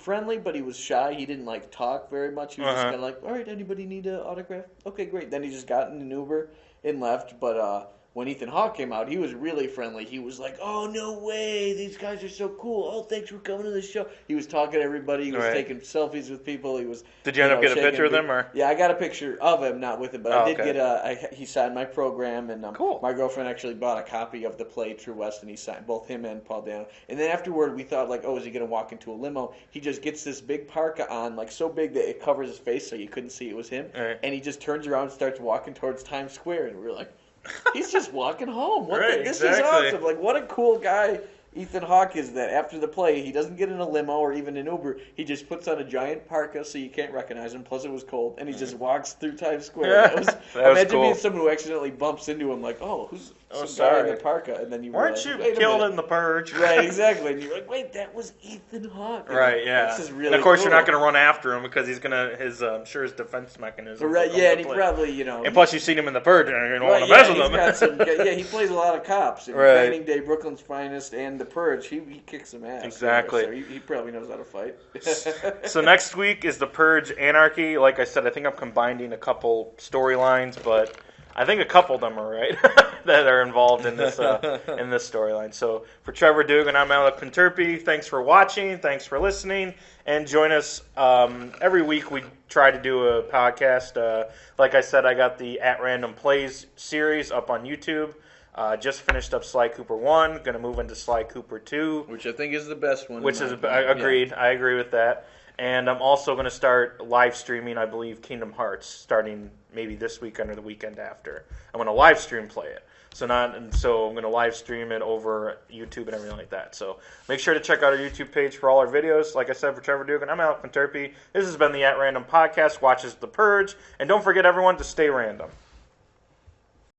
friendly, but he was shy. He didn't like talk very much. He was just kind of like, all right, anybody need an autograph? Okay, great. Then he just got in an Uber and left. But when Ethan Hawke came out, he was really friendly. He was like, oh, no way. These guys are so cool. Oh, thanks for coming to the show. He was talking to everybody. He was taking selfies with people. He was. Did you end up getting a picture of them? Or? Yeah, I got a picture of him, not with him, but I did get he signed my program, and cool. My girlfriend actually bought a copy of the play True West, and he signed both him and Paul Dano. And then afterward, we thought like, oh, is he going to walk into a limo? He just gets this big parka on, like so big that it covers his face, so you couldn't see it was him. And he just turns around and starts walking towards Times Square, and we were like, he's just walking home. This is awesome. Like, what a cool guy Ethan Hawke is that after the play, he doesn't get in a limo or even an Uber. He just puts on a giant parka so you can't recognize him. Plus, it was cold. And he just walks through Times Square. Imagine cool. being someone who accidentally bumps into him like, oh, who's guy in the parka? And then you weren't you killed in the Purge? Right, exactly. And you're like, wait, that was Ethan Hawke. Right, yeah. This is really and of course, cool. you're not going to run after him because he's going to, I'm sure his defense mechanism. Right, yeah, and he probably, And plus, you've seen him in the Purge, and you don't want to mess with him. He plays a lot of cops. In Training Day, Brooklyn's Finest, and The Purge, he kicks some ass. Exactly. So he probably knows how to fight. So next week is the Purge Anarchy. Like I said, I think I'm combining a couple storylines, but I think a couple of them are right that are involved in this storyline. So for Trevor Dugan, I'm Alec Pinturpi. Thanks for watching. Thanks for listening. And join us every week. We try to do a podcast. Like I said, I got the At Random Plays series up on YouTube. Just finished up Sly Cooper 1. Going to move into Sly Cooper 2. Which I think is the best one. Agreed. Yeah. I agree with that. And I'm also going to start live streaming, I believe, Kingdom Hearts, starting maybe this weekend or the weekend after. I'm going to live stream play it. So I'm going to live stream it over YouTube and everything like that. So make sure to check out our YouTube page for all our videos. Like I said, for Trevor Dugan, I'm Alec Pinturpi. This has been the At Random Podcast. Watches The Purge. And don't forget, everyone, to stay random.